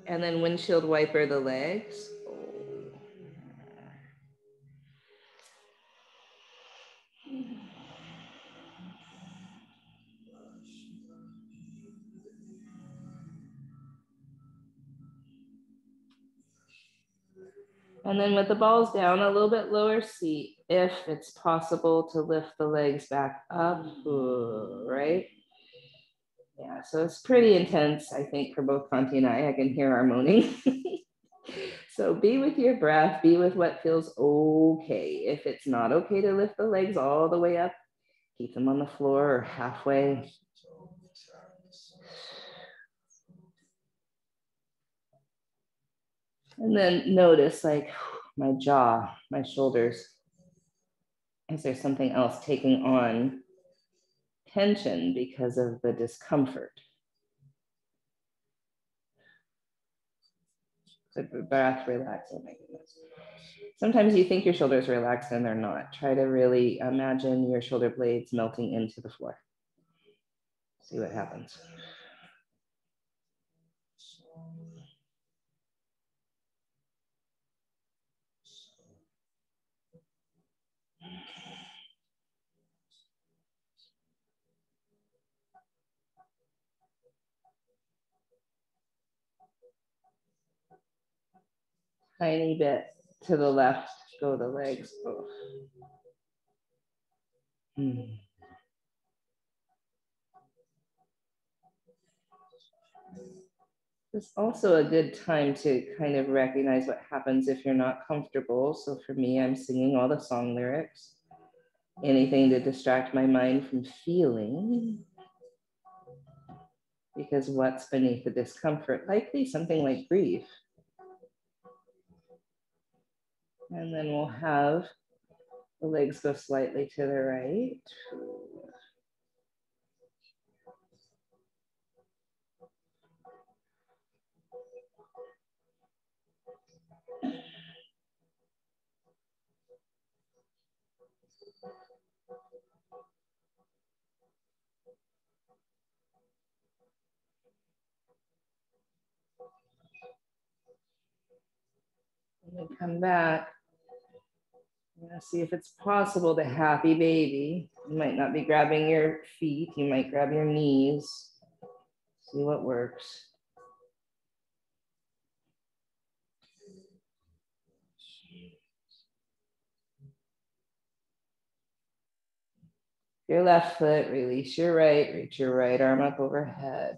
And then windshield wiper the legs. And then with the balls down, a little bit lower seat, if it's possible to lift the legs back up, right? Yeah, so it's pretty intense, I think, for both Conti and I. I can hear our moaning. So be with your breath, be with what feels okay. If it's not okay to lift the legs all the way up, keep them on the floor or halfway. And then notice like my jaw, my shoulders. Is there something else taking on tension because of the discomfort? The breath, relax. Oh my goodness. Sometimes you think your shoulders relaxed and they're not. Try to really imagine your shoulder blades melting into the floor. See what happens. Tiny bit to the left, go the legs. Oh. It's also a good time to kind of recognize what happens if you're not comfortable. So for me, I'm singing all the song lyrics. Anything to distract my mind from feeling. Because what's beneath the discomfort? Likely something like grief. And then we'll have the legs go slightly to the right. And then come back. See if it's possible to happy baby. You might not be grabbing your feet. You might grab your knees. See what works. Your left foot, release your right. Reach your right arm up overhead.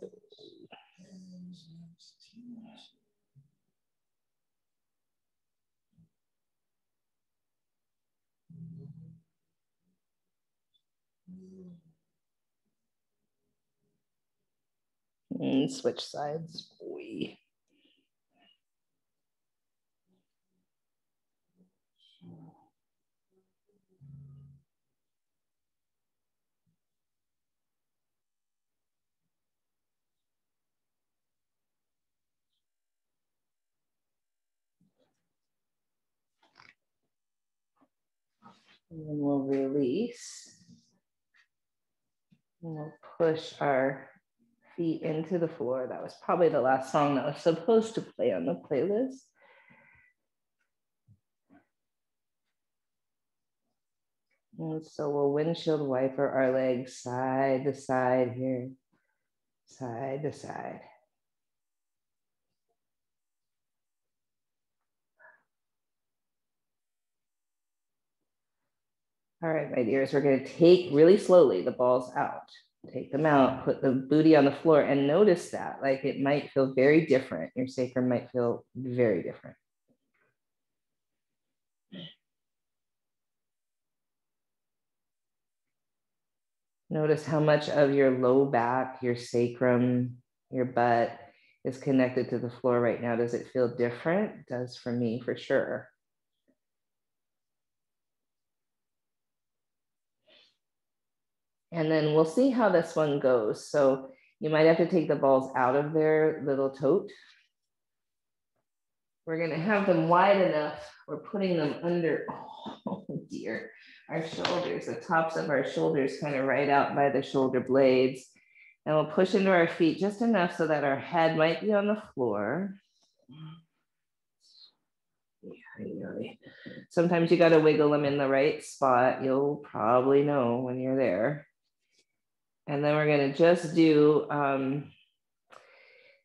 And switch sides. Boy. And then we'll release. And we'll push our feet into the floor. That was probably the last song that was supposed to play on the playlist. And so we'll windshield wiper our legs side to side here, side to side. All right, my dears, we're going to take really slowly the balls out. Take them out, put the booty on the floor, and notice that, like, it might feel very different. Your sacrum might feel very different. Notice how much of your low back, your sacrum, your butt is connected to the floor right now. Does it feel different? It does for me, for sure. And then we'll see how this one goes. So you might have to take the balls out of their little tote. We're gonna have them wide enough. We're putting them under, oh dear, our shoulders, the tops of our shoulders kind of right out by the shoulder blades. And we'll push into our feet just enough so that our head might be on the floor. Sometimes you gotta wiggle them in the right spot. You'll probably know when you're there. And then we're gonna just do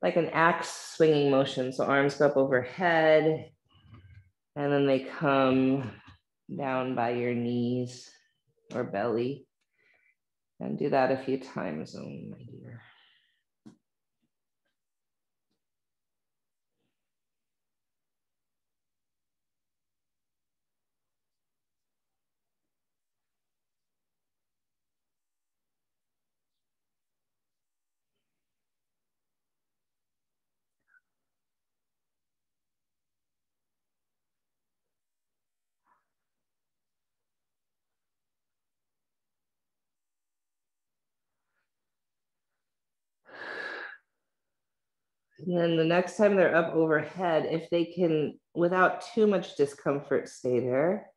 like an axe swinging motion. So arms go up overhead, and then they come down by your knees or belly. And do that a few times, oh my dear. And then the next time they're up overhead, if they can, without too much discomfort, stay there.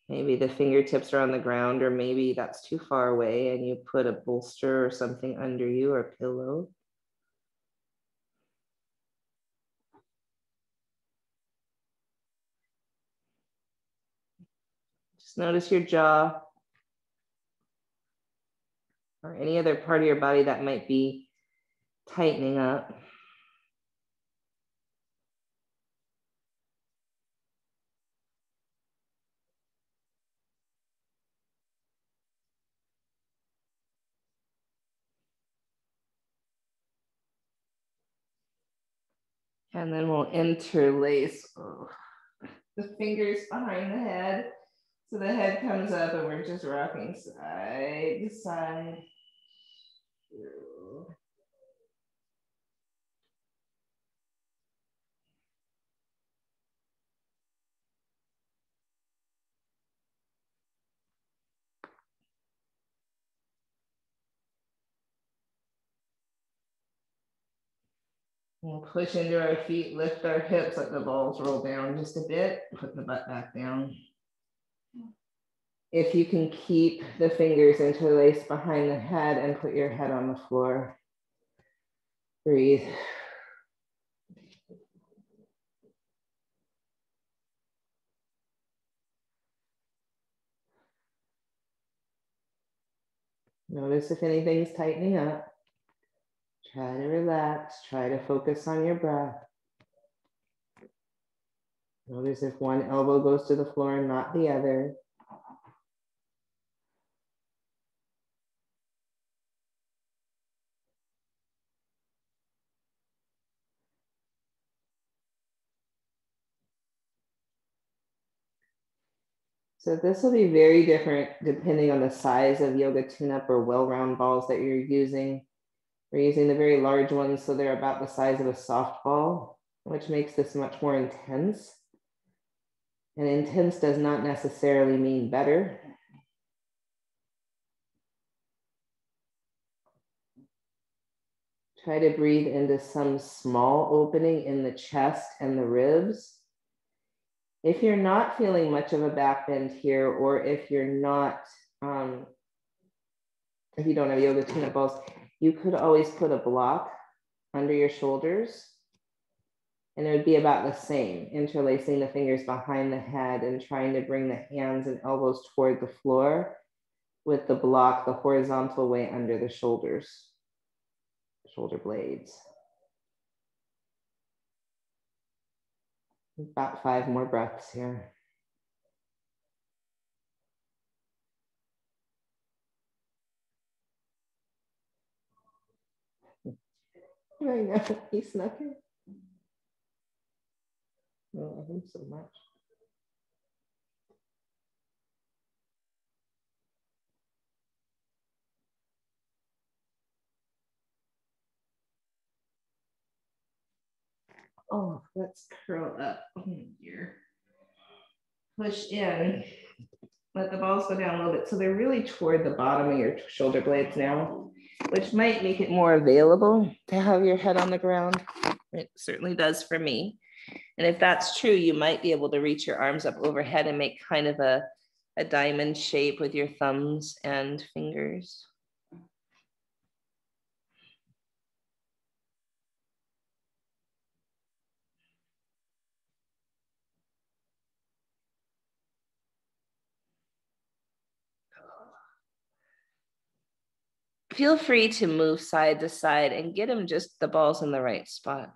Maybe the fingertips are on the ground, or maybe that's too far away and you put a bolster or something under you, or a pillow. Just notice your jaw or any other part of your body that might be tightening up. And then we'll interlace the fingers behind the head. So the head comes up and we're just rocking side to side. We'll push into our feet, lift our hips, let the balls roll down just a bit, put the butt back down. If you can keep the fingers interlaced behind the head and put your head on the floor, breathe. Notice if anything's tightening up. Try to relax, try to focus on your breath. Notice if one elbow goes to the floor and not the other. So this will be very different depending on the size of yoga tune-up or well-round balls that you're using. We're using the very large ones, so they're about the size of a softball, which makes this much more intense. And intense does not necessarily mean better. Try to breathe into some small opening in the chest and the ribs. If you're not feeling much of a back bend here, or if you're not, if you don't have yoga tune-up balls, you could always put a block under your shoulders, and it would be about the same, interlacing the fingers behind the head and trying to bring the hands and elbows toward the floor with the block the horizontal way under the shoulders, shoulder blades. About 5 more breaths here. I know, he snuck in. I love him so much. Oh, let's curl up. Oh dear. Push in. Let the balls go down a little bit. So they're really toward the bottom of your shoulder blades now, which might make it more available to have your head on the ground. It certainly does for me. And if that's true, you might be able to reach your arms up overhead and make kind of a diamond shape with your thumbs and fingers. Feel free to move side to side and get them just the balls in the right spot.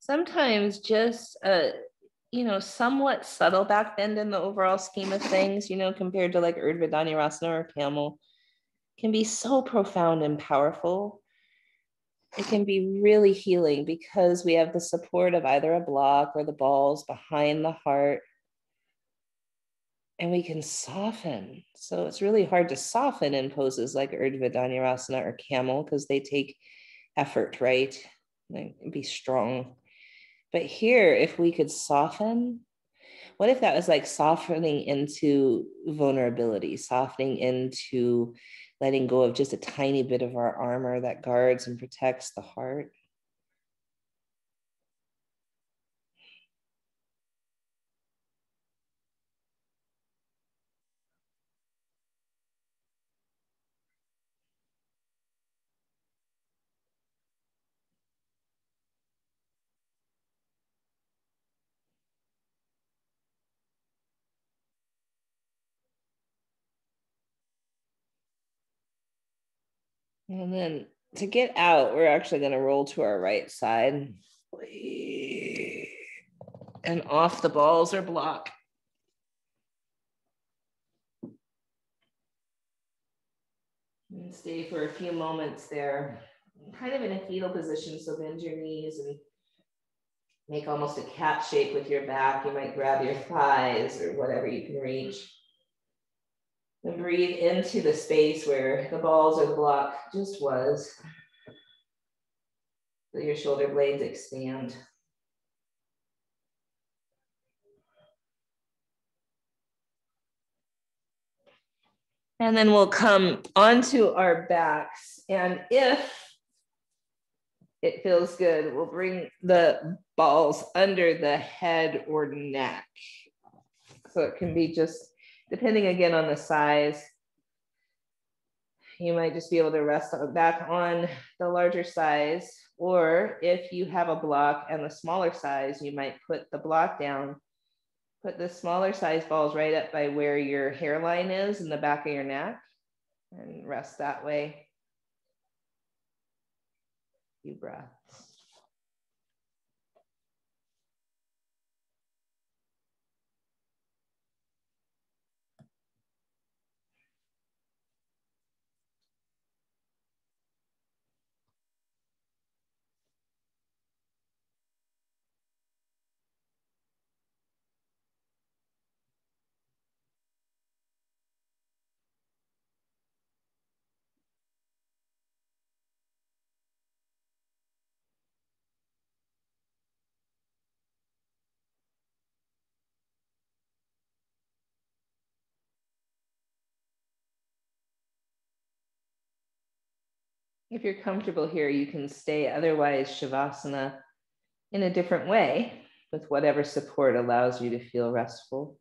Sometimes just somewhat subtle back bend in the overall scheme of things, compared to like Urdhva Dhanurasana or Camel, can be so profound and powerful. It can be really healing because we have the support of either a block or the balls behind the heart, and we can soften. So it's really hard to soften in poses like Urdhva Dhanurasana or Camel because they take effort, right? They can be strong. But here, if we could soften, what if that was like softening into vulnerability, softening into letting go of just a tiny bit of our armor that guards and protects the heart? And then to get out, we're actually going to roll to our right side and off the balls or block. And stay for a few moments there, kind of in a fetal position. So bend your knees and make almost a cat shape with your back. You might grab your thighs or whatever you can reach. And breathe into the space where the balls or the block just was. So your shoulder blades expand. And then we'll come onto our backs. And if it feels good, we'll bring the balls under the head or neck. So it can be just, depending again on the size, you might just be able to rest back on the larger size. Or if you have a block and the smaller size, you might put the block down, put the smaller size balls right up by where your hairline is in the back of your neck, and rest that way. Few breaths. If you're comfortable here, you can stay otherwise Shavasana in a different way with whatever support allows you to feel restful.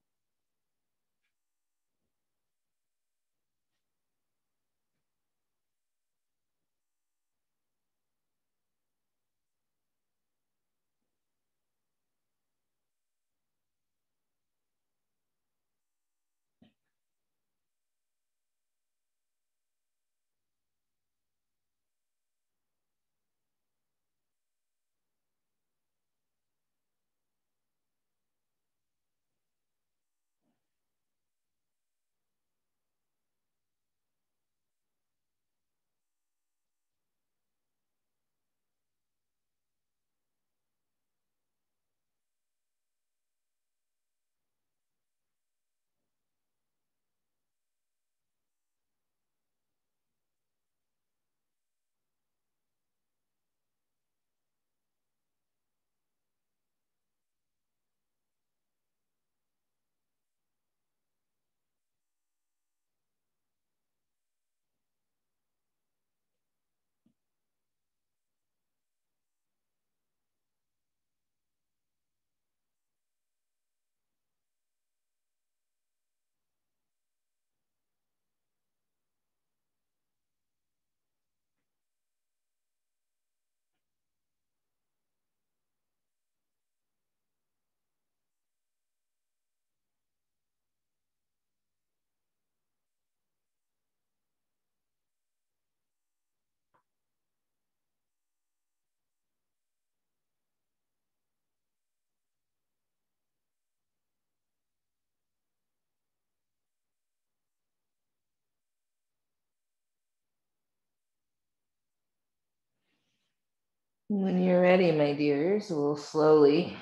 When you're ready, my dears, we'll slowly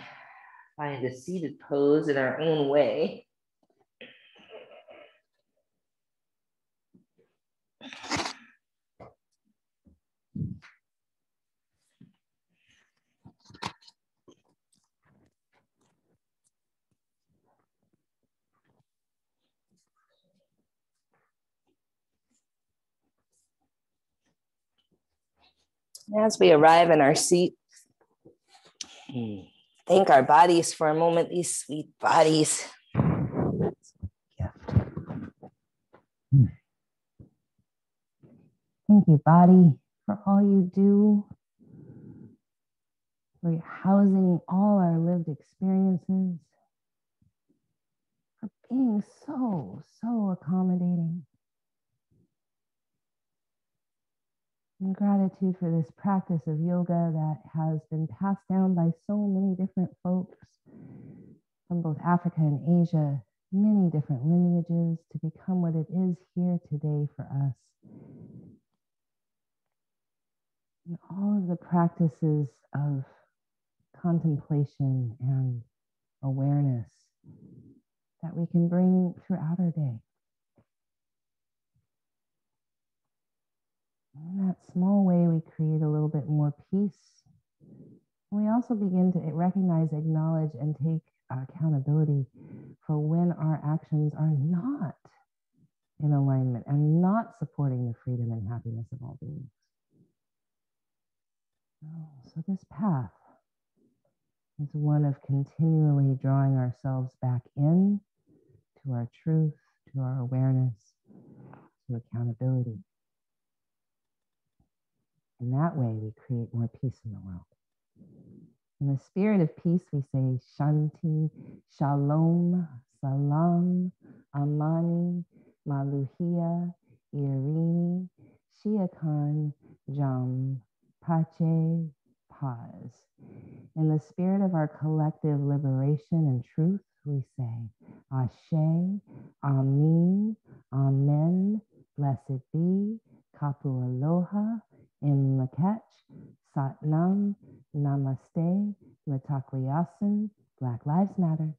find a seated pose in our own way. As we arrive in our seat, thank our bodies for a moment, these sweet bodies. Thank you, body, for all you do, for housing all our lived experiences, for being so accommodating. And gratitude for this practice of yoga that has been passed down by so many different folks from both Africa and Asia, many different lineages, to become what it is here today for us. And all of the practices of contemplation and awareness that we can bring throughout our day. In that small way, we create a little bit more peace. And we also begin to recognize, acknowledge, and take accountability for when our actions are not in alignment and not supporting the freedom and happiness of all beings. So this path is one of continually drawing ourselves back in to our truth, to our awareness, to accountability. In that way, we create more peace in the world. In the spirit of peace, we say Shanti, Shalom, Salam, Amani, Maluhia, Irini, Shiakan, Jam, Pache, Paz. In the spirit of our collective liberation and truth, we say Ashe, Amin, Amen, blessed be, Kapu Aloha, in Makech, Satnam, Namaste, Mitakuyasin, Black Lives Matter.